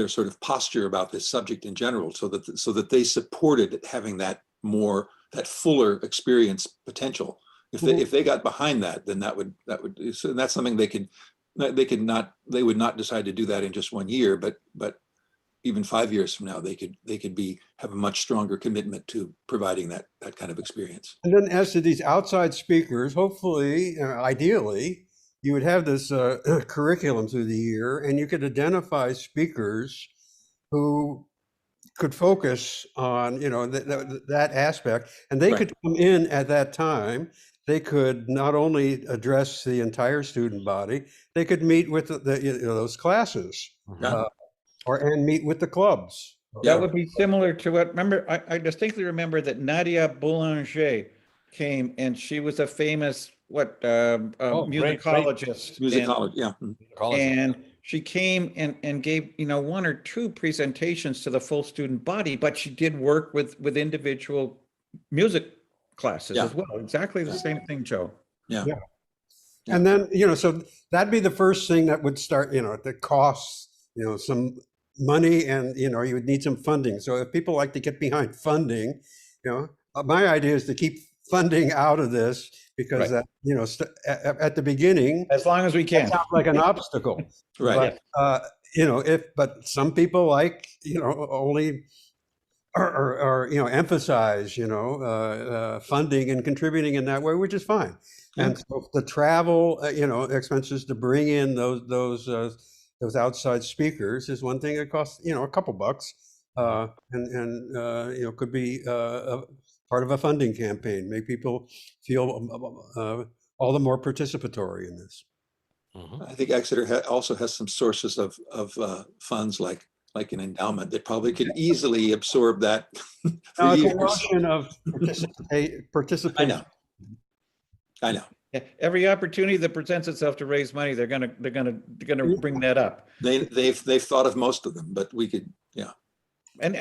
Speaker 2: sort of posture about this subject in general, so that they supported having that fuller experience potential. If they got behind that, then that would so that's something they would not decide to do that in just 1 year, but even 5 years from now, they could have a much stronger commitment to providing that kind of experience.
Speaker 3: And then as to these outside speakers, hopefully, ideally, you would have this curriculum through the year, and you could identify speakers who could focus on, that aspect, and they could come in at that time they could not only address the entire student body, they could meet with those classes
Speaker 2: Yeah.
Speaker 3: and meet with the clubs.
Speaker 2: Yeah.
Speaker 4: That would be similar to what, remember, I distinctly remember that Nadia Boulanger came and she was a famous,
Speaker 1: Great
Speaker 4: musicologist.
Speaker 2: Musicology, yeah.
Speaker 1: college.
Speaker 4: And she came and gave, one or two presentations to the full student body, but she did work with individual music classes
Speaker 2: Yeah.
Speaker 4: as well. Exactly the same thing, Joe.
Speaker 2: Yeah.
Speaker 3: Yeah. And then, so that'd be the first thing that would start, that costs, some money, and, you would need some funding. So if people like to get behind funding, my idea is to keep funding out of this, because
Speaker 4: Right.
Speaker 3: that, at the beginning,
Speaker 4: As long as we
Speaker 3: that
Speaker 4: can.
Speaker 3: sounds like an obstacle.
Speaker 2: Right.
Speaker 3: But, but some people like, only or emphasize, funding and contributing in that way, which is fine.
Speaker 2: Yeah.
Speaker 3: And so the travel, expenses to bring in those outside speakers is one thing that costs, a couple bucks, and could be part of a funding campaign, make people feel all the more participatory in this.
Speaker 2: I think Exeter also has some sources of funds, like an endowment that probably could easily absorb that for
Speaker 3: Now, it's a
Speaker 2: years.
Speaker 3: notion of participation.
Speaker 2: I know.
Speaker 4: Yeah, every opportunity that presents itself to raise money, they're gonna bring that up.
Speaker 2: They've thought of most of them, but we could, yeah.
Speaker 4: And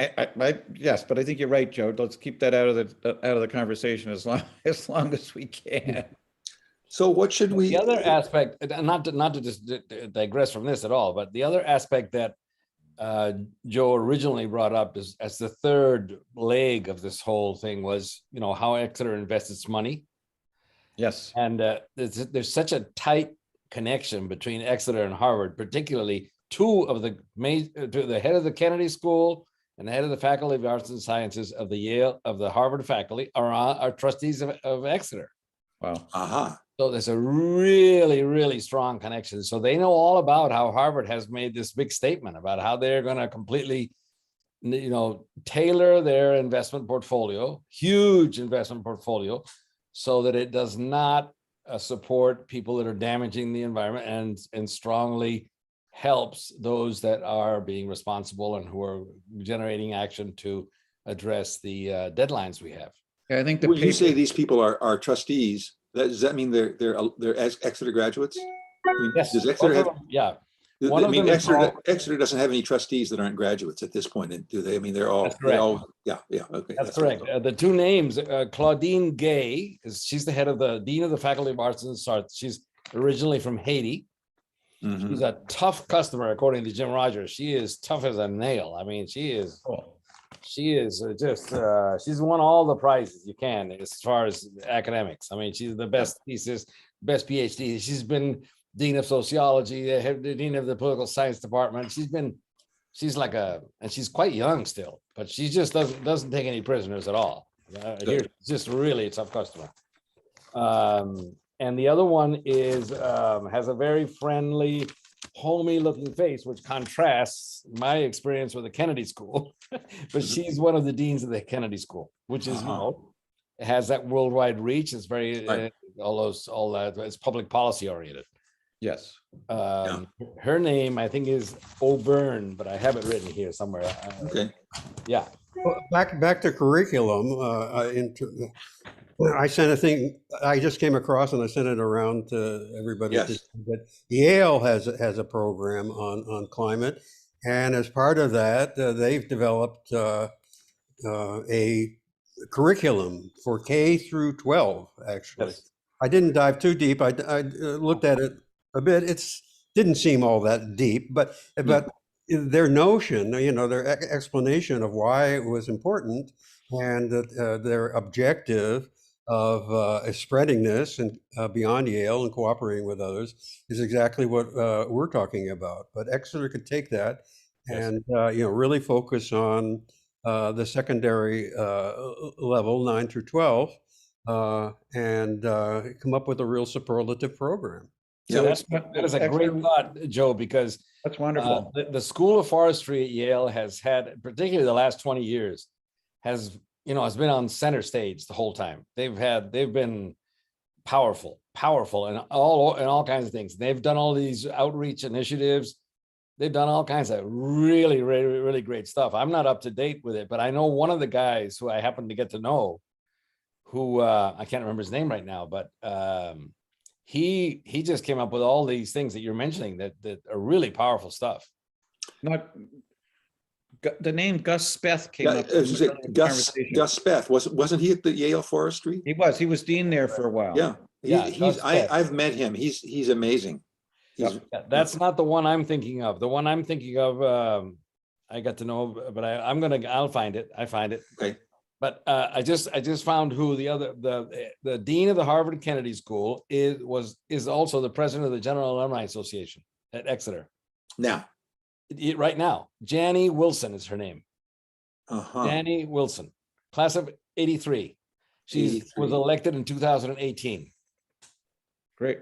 Speaker 4: yes, but I think you're right, Joe. Let's keep that out of the conversation as long as we can.
Speaker 2: So what should we?
Speaker 1: The other aspect, not to just digress from this at all, but the other aspect that Joe originally brought up as the third leg of this whole thing was, how Exeter invests its money.
Speaker 4: Yes.
Speaker 1: And there's such a tight connection between Exeter and Harvard, particularly the head of the Kennedy School and the head of the Faculty of Arts and Sciences of the Harvard faculty are trustees of Exeter.
Speaker 4: Wow.
Speaker 2: Uh-huh.
Speaker 1: So there's a really, really strong connection. So they know all about how Harvard has made this big statement about how they're going to completely, tailor their investment portfolio, huge investment portfolio, so that it does not support people that are damaging the environment and strongly helps those that are being responsible and who are generating action to address the deadlines we have.
Speaker 4: Yeah, I think
Speaker 2: When you say these people are trustees, does that mean they're Exeter graduates? I mean,
Speaker 1: Yes.
Speaker 2: does Exeter have?
Speaker 1: Yeah.
Speaker 2: I mean, Exeter doesn't have any trustees that aren't graduates at this point, do they? I mean, they're all.
Speaker 1: That's correct.
Speaker 2: Yeah. Okay.
Speaker 1: That's correct. The two names, Claudine Gay, she's the head of the Dean of the Faculty of Arts and Sciences. She's originally from Haiti.
Speaker 2: Mhm.
Speaker 1: She's a tough customer, according to Jim Rogers. She is tough as a nail. I mean, she is just, she's won all the prizes you can as far as academics. I mean, she's the best thesis, best PhD. She's been Dean of Sociology, the Dean of the Political Science Department. And she's quite young still, but she just doesn't take any prisoners at all. She's just really a tough customer. And the other one is, has a very friendly, homey looking face, which contrasts my experience with the Kennedy School. But she's one of the deans of the Kennedy School, which is, has that worldwide reach. It's very, all that, it's public policy oriented.
Speaker 4: Yes.
Speaker 1: Her name, I think, is O'Byrne, but I have it written here somewhere.
Speaker 2: Okay.
Speaker 1: Yeah.
Speaker 3: Well, back to curriculum. I sent a thing I just came across, and I sent it around to everybody.
Speaker 2: Yes.
Speaker 3: But Yale has a program on climate, and as part of that, they've developed a curriculum for K through 12. Actually,
Speaker 1: Yes.
Speaker 3: I didn't dive too deep. I looked at it a bit. Didn't seem all that deep, but their notion, their explanation of why it was important, and their objective of spreading this and beyond Yale and cooperating with others is exactly what we're talking about. But Exeter could take that and really focus on the secondary level 9 through 12 and come up with a real superlative program.
Speaker 1: So that is a great thought, Joe, because
Speaker 4: that's wonderful.
Speaker 1: The School of Forestry at Yale has had, particularly the last 20 years, has been on center stage the whole time. They've been powerful and all kinds of things. They've done all these outreach initiatives. They've done all kinds of really great stuff. I'm not up to date with it, but I know one of the guys who I happen to get to know, who I can't remember his name right now, but he just came up with all these things that you're mentioning that are really powerful stuff.
Speaker 4: Not the name Gus Speth came
Speaker 2: Yeah,
Speaker 4: up.
Speaker 2: as you said, Gus Speth, wasn't he at the Yale Forestry?
Speaker 4: He was dean there for a while.
Speaker 2: Yeah,
Speaker 1: Yeah, Gus Speth.
Speaker 2: I've met him. He's amazing. He's,
Speaker 1: Yeah, that's not the one I'm thinking of. The one I'm thinking of, I got to know, but I'll find it. I find it.
Speaker 2: Okay.
Speaker 1: But I just found who the dean of the Harvard Kennedy School is also the president of the General Alumni Association at Exeter.
Speaker 2: Now,
Speaker 1: Right now, Janie Wilson is her name. Janie Wilson, class of 83. She was elected in 2018.
Speaker 4: Great.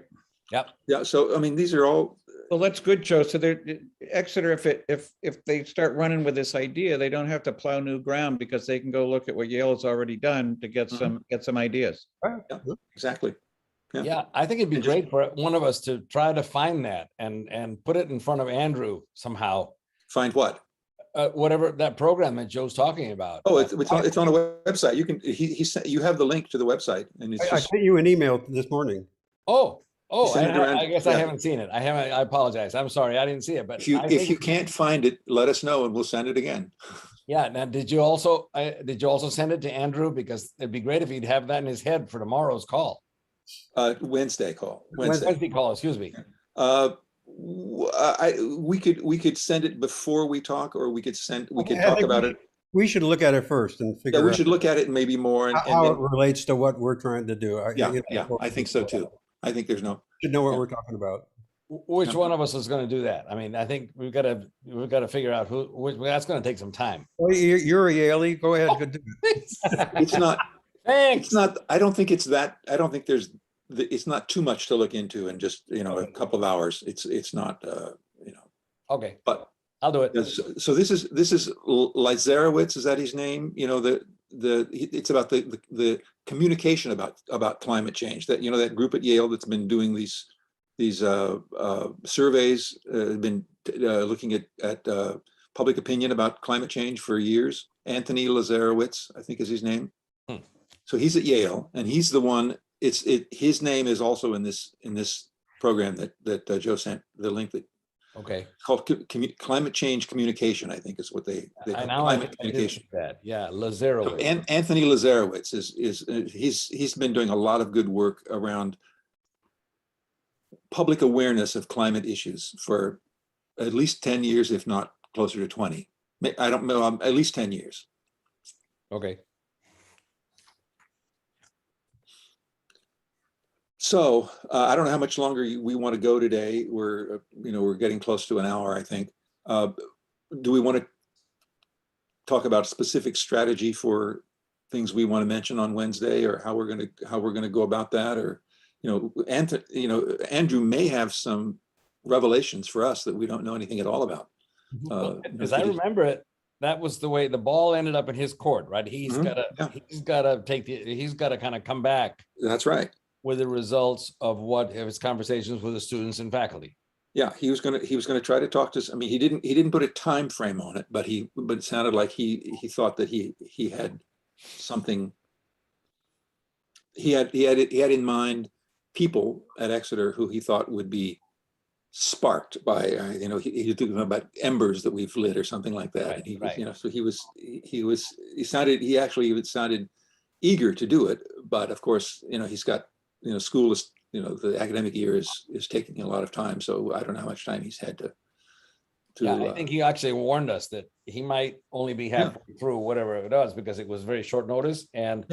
Speaker 1: Yep.
Speaker 2: Yeah. So I mean, these are all.
Speaker 4: Well, that's good, Joe. So they're Exeter, if they start running with this idea, they don't have to plow new ground because they can go look at what Yale has already done to get some ideas.
Speaker 2: Yeah, exactly.
Speaker 1: Yeah, I think it'd be great for one of us to try to find that and put it in front of Andrew somehow.
Speaker 2: Find what?
Speaker 1: Whatever that program that Joe's talking about.
Speaker 2: Oh, it's on a website. You can you have the link to the website, and it's
Speaker 3: I sent you an email this morning.
Speaker 1: Oh,
Speaker 2: send it around.
Speaker 1: I guess I haven't seen it. I apologize. I'm sorry. I didn't see it. But
Speaker 2: if you can't find it, let us know and we'll send it again.
Speaker 1: Yeah. Now, did you also send it to Andrew? Because it'd be great if he'd have that in his head for tomorrow's call.
Speaker 2: Wednesday call.
Speaker 1: Wednesday call. Excuse me.
Speaker 2: We could send it before we talk, or we could talk about it.
Speaker 3: We should look at it first and figure out.
Speaker 2: We should look at it and maybe more.
Speaker 3: How it relates to what we're trying to do.
Speaker 2: I think so too. I think there's no.
Speaker 3: Should know what we're talking about.
Speaker 1: Which one of us is going to do that? I mean, I think we've got to figure out that's going to take some time.
Speaker 3: Well, you're a Yaley. Go ahead. Good.
Speaker 2: It's not.
Speaker 1: Thanks.
Speaker 2: It's not. I don't think it's that. I don't think it's not too much to look into in just a couple of hours. It's not.
Speaker 1: Okay.
Speaker 2: But
Speaker 1: I'll do it.
Speaker 2: So this is Lazarowitz. Is that his name? It's about the communication about climate change. That group at Yale that's been doing these surveys, been looking at public opinion about climate change for years. Anthony Lazarowitz, I think is his name. So he's at Yale, and he's the one. His name is also in this program that Joe sent the link that.
Speaker 1: Okay.
Speaker 2: Called climate change communication, I think is what they
Speaker 1: I know.
Speaker 2: climate communication.
Speaker 1: That. Yeah, Lazarowitz.
Speaker 2: And Anthony Lazarowitz he's been doing a lot of good work around public awareness of climate issues for at least 10 years, if not closer to 20. I don't know, at least 10 years.
Speaker 1: Okay.
Speaker 2: So I don't know how much longer we want to go today. We're getting close to an hour, I think. Do we want to talk about specific strategy for things we want to mention on Wednesday, or how we're going to go about that? Or Andrew may have some revelations for us that we don't know anything at all about.
Speaker 1: As I remember it, that was the way the ball ended up in his court, right? He's got to kind of come back.
Speaker 2: That's right.
Speaker 1: With the results of his conversations with the students and faculty.
Speaker 2: Yeah, he was gonna try to talk to us. I mean, he didn't put a time frame on it, but it sounded like he thought that he had something. He had in mind people at Exeter who he thought would be sparked by he talking about embers that we've lit or something like that.
Speaker 1: Right,
Speaker 2: and so he sounded eager to do it, but of course he's got. School is, the academic year is taking a lot of time. So I don't know how much time he's had to.
Speaker 1: I think he actually warned us that he might only be halfway through whatever it was, because it was very short notice. And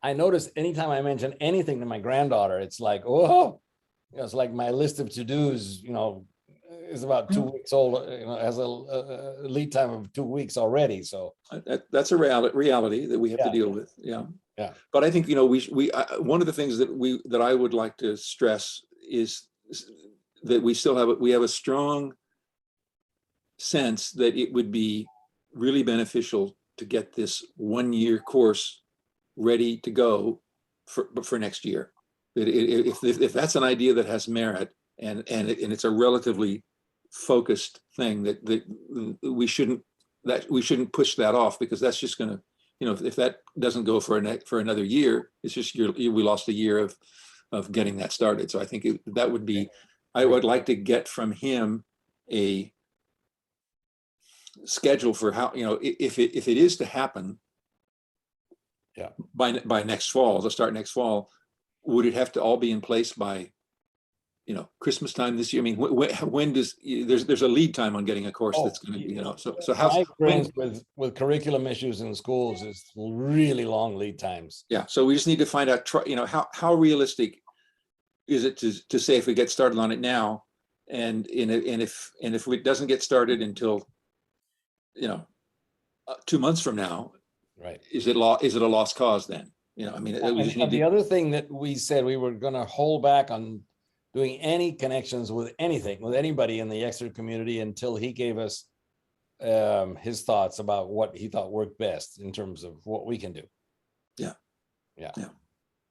Speaker 1: I noticed anytime I mention anything to my granddaughter, it's like, oh, it's like my list of to-dos, is about 2 weeks old, has a lead time of 2 weeks already. So
Speaker 2: that's a reality that we have to deal with. Yeah.
Speaker 1: Yeah.
Speaker 2: But I think, one of the things that I would like to stress is that we have a strong sense that it would be really beneficial to get this 1-year course ready to go for next year. if that's an idea that has merit and it's a relatively focused thing that we shouldn't push that off, because that's just going to, if that doesn't go for another year, it's just we lost a year of getting that started. So I think that would be, I would like to get from him a schedule for how, if it is to happen,
Speaker 1: yeah,
Speaker 2: by next fall, to start next fall, would it have to all be in place by, Christmas time this year? I mean, when does, there's a lead time on getting a course that's going to be, so how,
Speaker 1: my experience with curriculum issues in schools is really long lead times.
Speaker 2: yeah, so we just need to find out, how realistic is it to say if we get started on it now, and if it doesn't get started until 2 months from now,
Speaker 1: Right.
Speaker 2: is it a lost cause then? I mean, we just need
Speaker 1: the
Speaker 2: to,
Speaker 1: other thing that we said, we were going to hold back on doing any connections with anything, with anybody in the Exeter community until he gave us his thoughts about what he thought worked best in terms of what we can do.
Speaker 2: Yeah.
Speaker 1: Yeah.
Speaker 2: Yeah.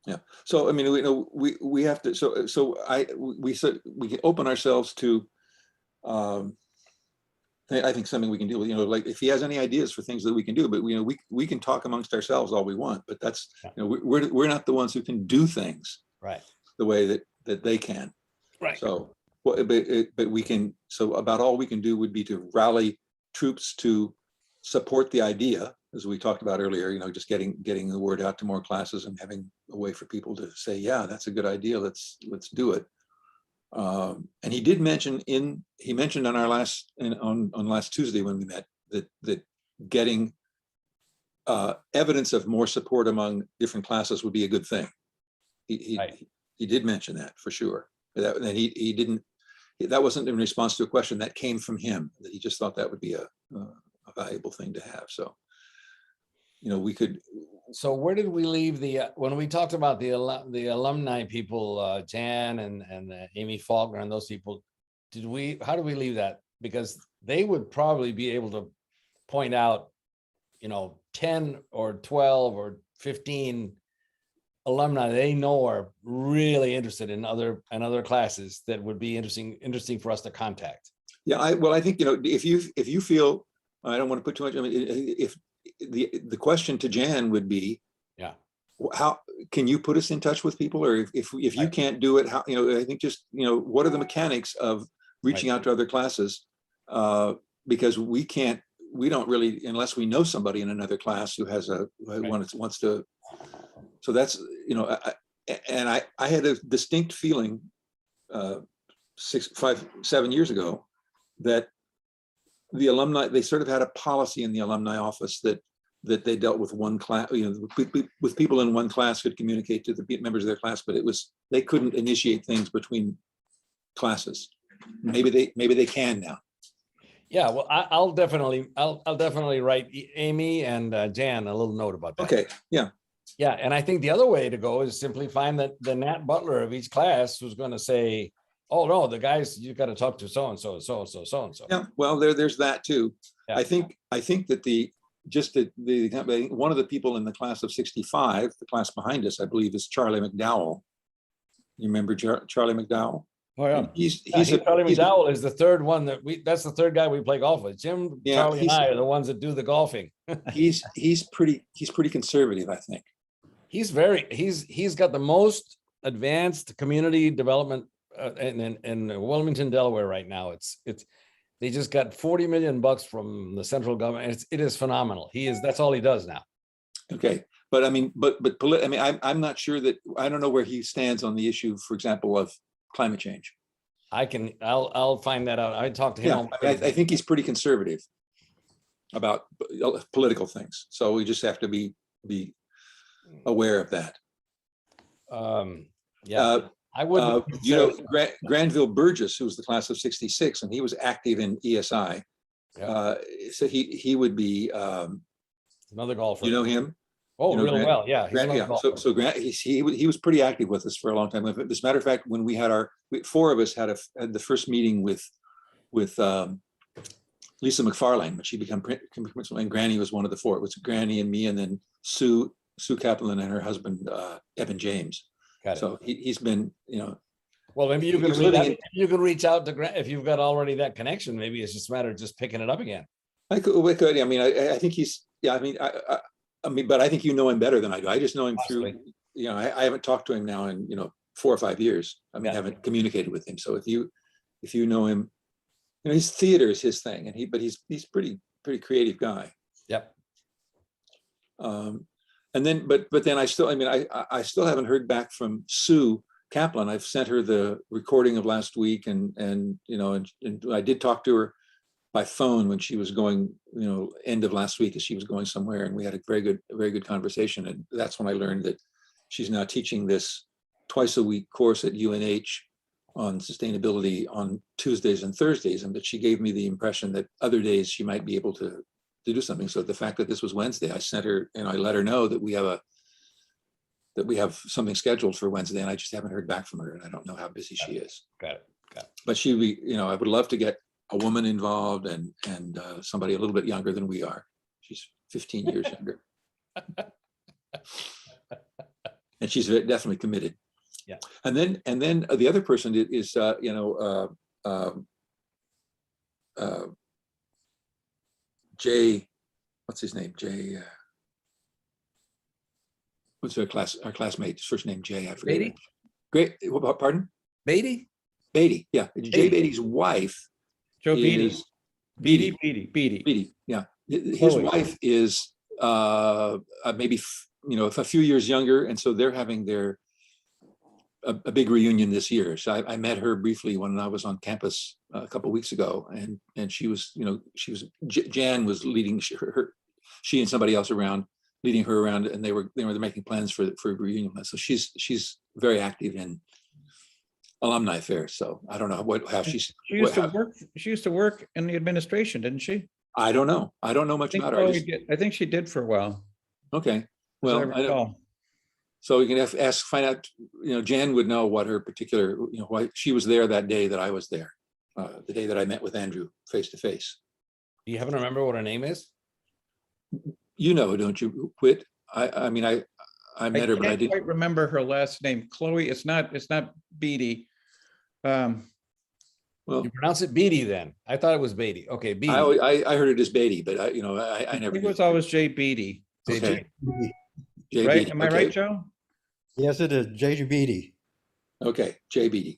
Speaker 2: Yeah. So, I mean, we have to, we said we can open ourselves to, I think something we can do with, like if he has any ideas for things that we can do, but we can talk amongst ourselves all we want, but that's, we're not the ones who can do things
Speaker 1: Right.
Speaker 2: the way that they can.
Speaker 1: Right.
Speaker 2: So, but we can, so about all we can do would be to rally troops to support the idea, as we talked about earlier, just getting the word out to more classes and having a way for people to say, yeah, that's a good idea. Let's do it. And he did mention he mentioned on our last Tuesday when we met that getting evidence of more support among different classes would be a good thing. He did mention that for sure. That he didn't. That wasn't in response to a question that came from him. That he just thought that would be a valuable thing to have. So, we could.
Speaker 1: So where did we leave when we talked about the alumni people, Jan and Amy Faulkner and those people? How do we leave that? Because they would probably be able to point out, 10 or 12 or 15 alumni they know are really interested in other classes that would be interesting for us to contact.
Speaker 2: Yeah, I think, if you feel, I don't want to put too much, I mean, if the question to Jan would be,
Speaker 1: yeah,
Speaker 2: how can you put us in touch with people, or if you can't do it, how, I think just, what are the mechanics of reaching out to other classes? Because we don't really, unless we know somebody in another class who has wants to. So that's, and I had a distinct feeling 7 years ago that the alumni, they sort of had a policy in the alumni office that they dealt with one class, with people in one class could communicate to the members of their class, but they couldn't initiate things between classes. Maybe they can now.
Speaker 1: Yeah, well, I'll definitely write Amy and Jan a little note about that.
Speaker 2: Okay, yeah.
Speaker 1: Yeah, and I think the other way to go is simply find that the Nat Butler of each class who's going to say, oh no, the guys you got to talk to so and so.
Speaker 2: Yeah, well, there's that too. Yeah. I think that one of the people in the class of 65, the class behind us, I believe, is Charlie McDowell. You remember Charlie McDowell?
Speaker 1: Oh yeah, Charlie McDowell is the third one that's the third guy we play golf with. Jim, yeah, Charlie, and I are the ones that do the golfing.
Speaker 2: he's pretty conservative, I think.
Speaker 1: He's got the most advanced community development in Wilmington, Delaware right now. They just got $40 million from the central government. It is phenomenal. That's all he does now.
Speaker 2: Okay. But I mean, I'm not sure that, I don't know where he stands on the issue, for example, of climate change.
Speaker 1: I'll find that out. I talked to him.
Speaker 2: Yeah, I think he's pretty conservative about political things. So we just have to be aware of that.
Speaker 1: Yeah. I wouldn't.
Speaker 2: Granville Burgess, who was the class of 66, and he was active in ESI. Yeah. So he would be
Speaker 1: another golfer.
Speaker 2: You know him?
Speaker 1: Oh, really well. Yeah.
Speaker 2: So Grant, he was pretty active with us for a long time. As a matter of fact, when we had four of us had the first meeting with Lisa McFarlane, but she became principal, and Granny was one of the four. It was Granny and me, and then Sue Kaplan and her husband Evan James.
Speaker 1: Got it.
Speaker 2: So he's been,
Speaker 1: Well, maybe you
Speaker 2: he
Speaker 1: can
Speaker 2: was living in-
Speaker 1: you can reach out to Grant if you've got already that connection. Maybe it's just a matter of just picking it up again.
Speaker 2: we could. I mean, I think he's. Yeah. I mean, but I think you know him better than I do. I just know him
Speaker 1: Possibly.
Speaker 2: through. I haven't talked to him now in 4 or 5 years. I mean,
Speaker 1: Yeah.
Speaker 2: I haven't communicated with him. So if you know him, his theater is his thing, and he's pretty creative guy.
Speaker 1: Yep.
Speaker 2: And then, but then I still haven't heard back from Sue Kaplan. I've sent her the recording of last week, and I did talk to her by phone when she was going, end of last week as she was going somewhere, and we had a very good conversation. And that's when I learned that she's now teaching this twice a week course at UNH on sustainability on Tuesdays and Thursdays, and that she gave me the impression that other days she might be able to do something. So the fact that this was Wednesday, I sent her and I let her know that we have something scheduled for Wednesday, and I just haven't heard back from her, and I don't know how busy she is.
Speaker 1: Got it.
Speaker 2: But she would be, I would love to get a woman involved and somebody a little bit younger than we are. She's 15 years younger. And she's definitely committed.
Speaker 1: Yeah.
Speaker 2: And then the other person is Jay, what's his name? Jay. What's our classmate? His first name Jay. I forget.
Speaker 1: Beatty?
Speaker 2: Great. Pardon?
Speaker 1: Beatty?
Speaker 2: Beatty. Yeah. Jay
Speaker 1: Beatty.
Speaker 2: Beatty's wife.
Speaker 4: Joe Beatty.
Speaker 2: is
Speaker 4: Beatty.
Speaker 2: Beatty. Yeah. His
Speaker 4: Chloe.
Speaker 2: wife is maybe a few years younger, and so they're having a big reunion this year. So I met her briefly when I was on campus a couple of weeks ago, and she was Jan was leading she and somebody else around, leading her around, and they were making plans for a reunion. So she's very active in alumni affairs. So I don't know how she's.
Speaker 4: She used to work in the administration, didn't she?
Speaker 2: I don't know much about her.
Speaker 4: I think she did for a while.
Speaker 2: Okay.
Speaker 4: as I
Speaker 2: Well, I don't,
Speaker 4: recall.
Speaker 2: so you can find out, Jan would know what her particular, why she was there that day that I was there, the day that I met with Andrew face to face.
Speaker 1: Do you happen to remember what her name is?
Speaker 2: Don't you, Whit? I mean, I met her, but I
Speaker 4: can't
Speaker 2: didn't.
Speaker 4: quite remember her last name. Chloe, it's not Beatty.
Speaker 2: Well,
Speaker 1: You pronounce it Beatty then. I thought it was Beatty. Okay, Beatty.
Speaker 2: I heard it as Beatty, but I never
Speaker 4: It
Speaker 2: did.
Speaker 4: was always Jay Beatty,
Speaker 2: Okay. Jay
Speaker 4: right?
Speaker 2: Beatty.
Speaker 4: Am I
Speaker 2: Okay.
Speaker 4: right, Joe?
Speaker 3: Yes, it is. J.G. Beatty.
Speaker 2: Okay, Jay Beatty.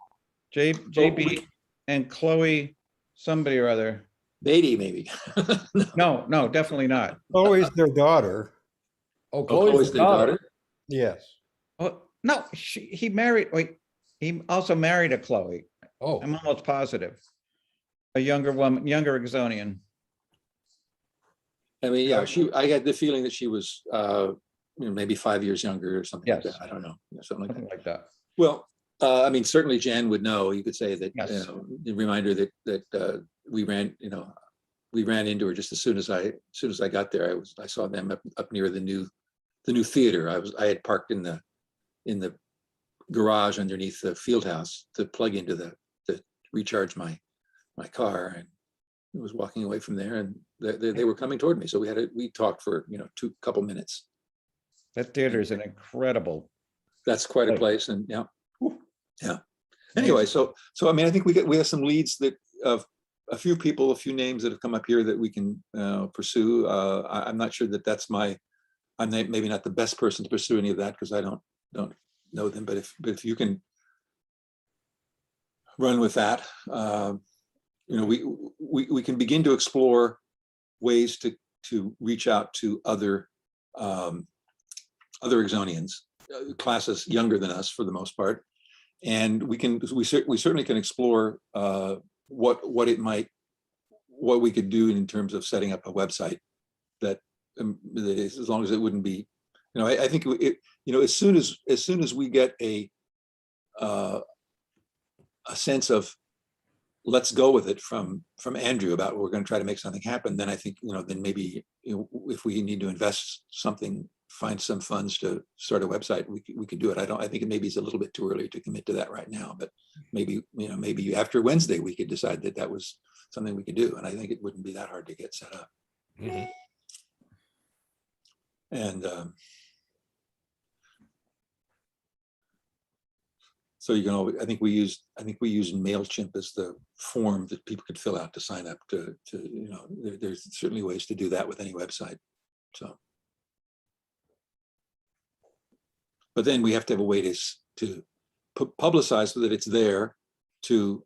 Speaker 4: Jay Beatty and Chloe, somebody or other.
Speaker 2: Beatty, maybe.
Speaker 4: No, definitely not.
Speaker 3: Always their daughter.
Speaker 1: Oh,
Speaker 2: Chloe's
Speaker 1: Chloe's
Speaker 2: the
Speaker 1: the daughter.
Speaker 2: daughter.
Speaker 3: Yes.
Speaker 4: Oh, no, he married. Wait, he also married a Chloe.
Speaker 1: Oh,
Speaker 4: I'm almost positive. A younger woman, younger Exonian.
Speaker 2: I mean, yeah, I got the feeling that she was, maybe 5 years younger or something like
Speaker 4: Yes.
Speaker 2: that. I don't know, something like that.
Speaker 4: Something like that.
Speaker 2: Well, I mean, certainly Jan would know. You could say that,
Speaker 4: Yes.
Speaker 2: a reminder that we ran into her just as soon as I got there. I saw them up near the new theater. I had parked in the garage underneath the field house to plug into to recharge my car, and I was walking away from there, and they were coming toward me. So we talked for couple minutes.
Speaker 4: That theater is an incredible.
Speaker 2: That's quite a place, and yeah. Anyway, so I mean, I think we have some leads that of a few names that have come up here that we can pursue. I'm not sure that I'm maybe not the best person to pursue any of that because I don't know them. But if you can run with that, we can begin to explore ways to reach out to other Exonians, classes younger than us for the most part, and we certainly can explore what we could do in terms of setting up a website that is, as long as it wouldn't be, I think as soon as we get a sense of let's go with it from Andrew about we're going to try to make something happen, then I think then maybe if we need to invest something, find some funds to start a website, we could do it. I think it maybe is a little bit too early to commit to that right now, but maybe after Wednesday we could decide that was something we could do, and I think it wouldn't be that hard to get set up.
Speaker 1: mhm.
Speaker 2: And So you can always, I think we use MailChimp as the form that people could fill out to sign up to there's certainly ways to do that with any website. So, but then we have to have a way to publicize so that it's there to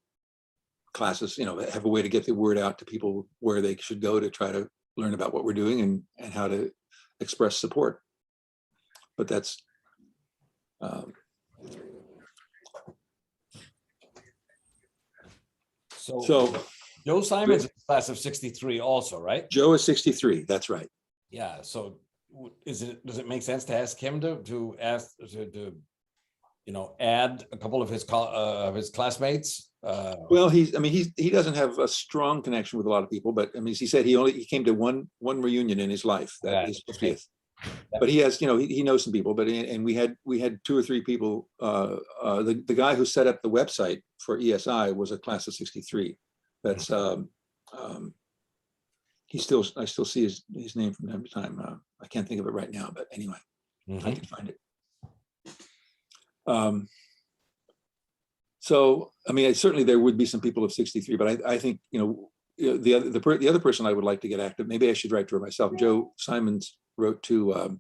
Speaker 2: classes, have a way to get the word out to people where they should go to try to learn about what we're doing and how to express support. But that's,
Speaker 1: So Joe Simon's in the class of 63 also, right?
Speaker 2: Joe is 63, that's right.
Speaker 1: Yeah, so does it make sense to ask him to add a couple of his classmates?
Speaker 2: Well, he doesn't have a strong connection with a lot of people, but I mean, he said he came to one reunion in his life, that is 50th. But he has, he knows some people, and we had 2 or 3 people. The guy who set up the website for ESI was a class of 63. That's I still see his name from time to time. I can't think of it right now, but anyway, I can find it. So I mean, certainly there would be some people of 63, but I think the other person I would like to get active. Maybe I should write to her myself. Joe Simons wrote to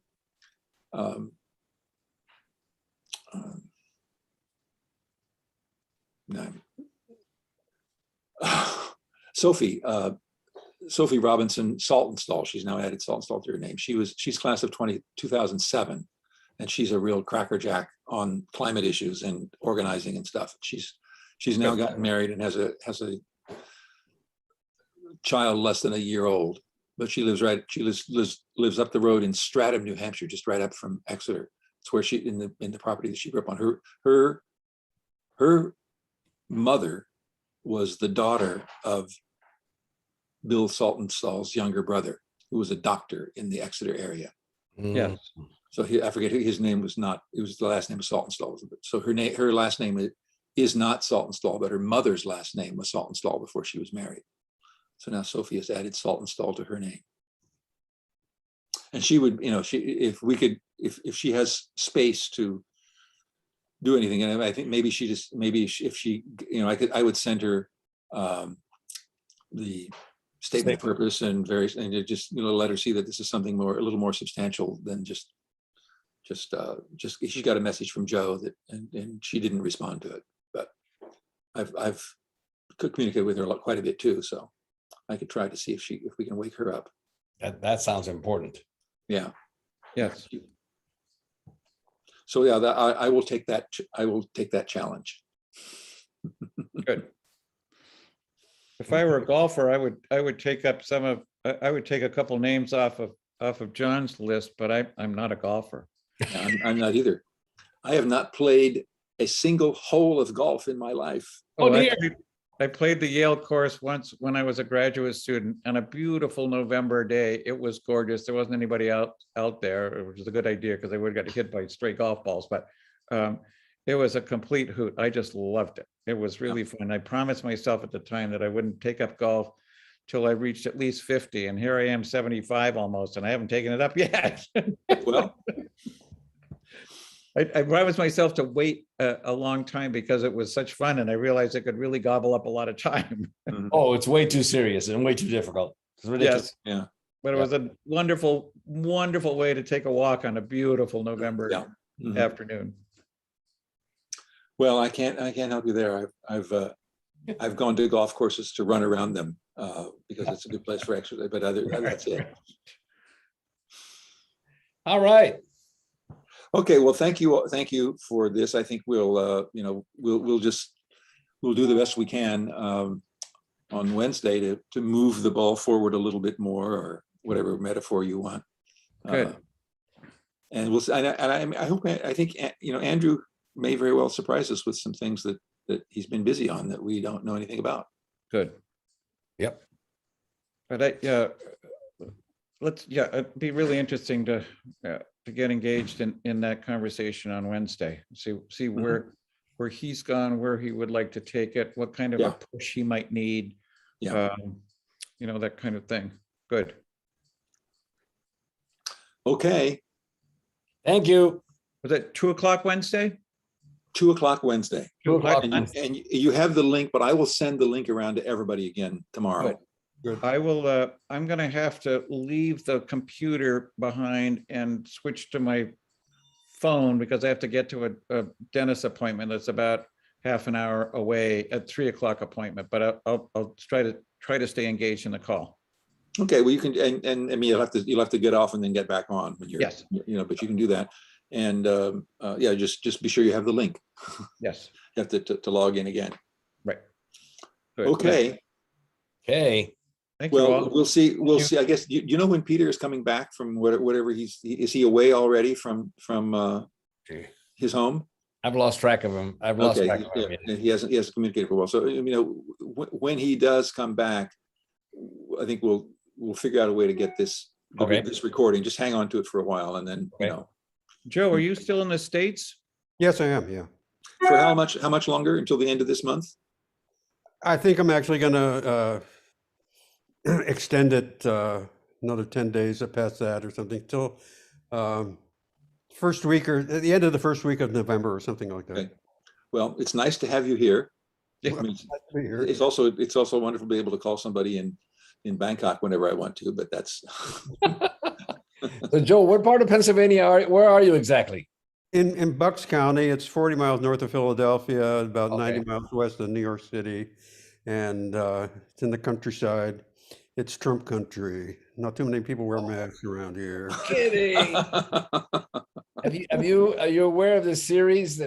Speaker 2: Sophie Robinson Saltonstall. She's now added Saltonstall to her name. She's class of 2007, and she's a real crackerjack on climate issues and organizing and stuff. She's now gotten married and has a child less than a year old. But she lives lives up the road in Stratham, New Hampshire, just right up from Exeter. It's where she in the property that she grew up on. Her mother was the daughter of Bill Saltonstall's younger brother, who was a doctor in the Exeter area.
Speaker 4: Yes.
Speaker 2: So I forget his name was not. It was the last name was Saltonstall. So her last name is not Saltonstall, but her mother's last name was Saltonstall before she was married. So now Sophie has added Saltonstall to her name. And she would, if she has space to do anything, and I think maybe if she, I would send her the statement of purpose and just let her see that this is something a little more substantial than just she got a message from Joe and she didn't respond to it. But I've communicated with her quite a bit too, so I could try to see if we can wake her up.
Speaker 1: That sounds important.
Speaker 2: Yeah.
Speaker 4: Yes.
Speaker 2: So yeah, I will take that. I will take that challenge.
Speaker 4: Good. If I were a golfer, I would take up I would take a couple names off of John's list, but I'm not a golfer.
Speaker 2: I'm not either. I have not played a single hole of golf in my life.
Speaker 1: Oh, dear.
Speaker 4: I played the Yale course once when I was a graduate student on a beautiful November day. It was gorgeous. There wasn't anybody out there, which is a good idea because I would have got hit by stray golf balls, but it was a complete hoot. I just loved it. It was really fun. I promised myself at the time that I wouldn't take up golf till I reached at least 50. And here I am 75 almost, and I haven't taken it up yet.
Speaker 2: Well,
Speaker 4: I promised myself to wait a long time because it was such fun, and I realized it could really gobble up a lot of time.
Speaker 1: Oh, it's way too serious and way too difficult. It's ridiculous.
Speaker 2: Yes. Yeah.
Speaker 4: But it was a wonderful, wonderful way to take a walk on a beautiful November afternoon.
Speaker 2: Well, I can't help you there. I've gone to golf courses to run around them because it's a good place for exercise. But that's it.
Speaker 1: All right.
Speaker 2: Okay. Well, thank you for this. I think we'll do the best we can on Wednesday to move the ball forward a little bit more, or whatever metaphor you want.
Speaker 4: Good.
Speaker 2: And we'll. And I think Andrew may very well surprise us with some things that he's been busy on that we don't know anything about.
Speaker 4: Good.
Speaker 1: Yep.
Speaker 4: But it'd be really interesting to get engaged in that conversation on Wednesday. See where he's gone, where he would like to take it, what kind of a push he might need.
Speaker 2: Yeah.
Speaker 4: That kind of thing. Good.
Speaker 2: Okay.
Speaker 1: Thank you.
Speaker 4: Was it 2:00 Wednesday?
Speaker 2: 2 o'clock Wednesday.
Speaker 1: 2 o'clock.
Speaker 2: And you have the link, but I will send the link around to everybody again tomorrow.
Speaker 3: Good.
Speaker 4: I will, I'm gonna have to leave the computer behind and switch to my phone because I have to get to a dentist appointment that's about half an hour away at 3 o'clock appointment, but I'll try to stay engaged in the call.
Speaker 2: Okay, well, you can, and I mean, you'll have to get off and then get back on when you're,
Speaker 4: Yes.
Speaker 2: you know, but you can do that. And yeah, just be sure you have the link.
Speaker 4: Yes,
Speaker 2: You have to log in again.
Speaker 4: right. Good.
Speaker 2: Okay,
Speaker 1: Okay.
Speaker 4: Thank you
Speaker 2: well,
Speaker 4: all.
Speaker 2: we'll see. I guess, you know when Peter is coming back from whatever is he away already from his home?
Speaker 1: I've lost track of him. I've lost
Speaker 2: Okay,
Speaker 1: track of him.
Speaker 2: yeah, he hasn't communicated for a while. So, you know, when he does come back, I think we'll figure out a way to get this recording. Just hang on to it for a while, and then, you
Speaker 1: Okay.
Speaker 2: know,
Speaker 4: Joe, are you still in the States?
Speaker 3: Yes, I am. Yeah.
Speaker 2: for how much longer, until the end of this month?
Speaker 3: I think I'm actually going to extend it another 10 days past that or something till first week or at the end of the first week of November or something like that.
Speaker 2: Okay. Well, it's nice to have you here.
Speaker 4: Yeah.
Speaker 2: I mean,
Speaker 3: Nice to be here.
Speaker 2: it's also wonderful to be able to call somebody in Bangkok whenever I want to, but that's
Speaker 1: So Joe, what part of Pennsylvania where are you exactly?
Speaker 3: In Bucks County, it's 40 miles north of Philadelphia, about
Speaker 1: Okay.
Speaker 3: 90 miles west of New York City, and it's in the countryside. It's Trump country. Not too many people wear masks around here.
Speaker 1: Kidding. Are you aware of this series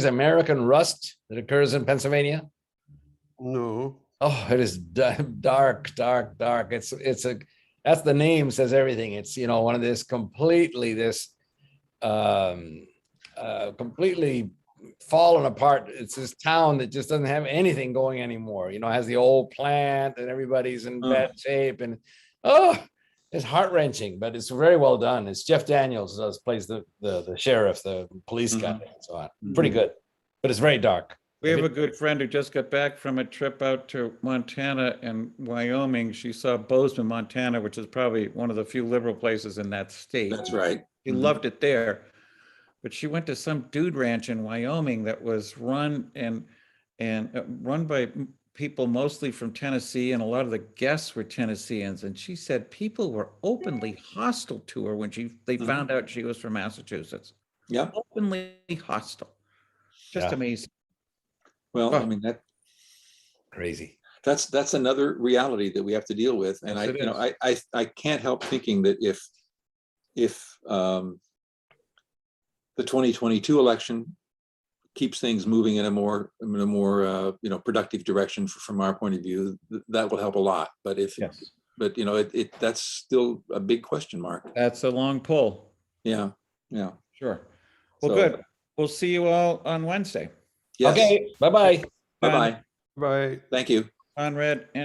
Speaker 1: American Rust that occurs in Pennsylvania?
Speaker 3: No.
Speaker 1: Oh, it is dark. That's the name says everything. It's, you know, one of completely fallen apart. It's this town that just doesn't have anything going anymore. You know, it has the old plant and everybody's in bad shape, and it's heart-wrenching, but it's very well done. It's Jeff Daniels plays the sheriff, the police guy, and so on. Pretty good, but it's very dark.
Speaker 4: We have a good friend who just got back from a trip out to Montana and Wyoming. She saw Bozeman, Montana, which is probably one of the few liberal places in that state.
Speaker 2: That's right.
Speaker 4: She loved it there. But she went to some dude ranch in Wyoming that was run run by people mostly from Tennessee, and a lot of the guests were Tennesseans. And she said people were openly hostile to her when they found out she was from Massachusetts.
Speaker 2: Yeah.
Speaker 4: Openly hostile. Just
Speaker 1: Yeah.
Speaker 4: amazing.
Speaker 2: Well, I mean,
Speaker 1: Crazy.
Speaker 2: that's another reality that we have to deal with. And
Speaker 4: Yes,
Speaker 2: I can't help thinking that if the 2022 election keeps things moving in a more you know, productive direction from our point of view, that will help a lot. But but you know, that's still a big question mark.
Speaker 4: That's a long pull.
Speaker 2: Yeah.
Speaker 4: Sure. Well,
Speaker 2: So,
Speaker 4: good. We'll see you all on Wednesday.
Speaker 2: Yes.
Speaker 1: Okay. Bye-bye.
Speaker 2: Bye-bye.
Speaker 3: Bye.
Speaker 2: Thank you.
Speaker 4: Conrad and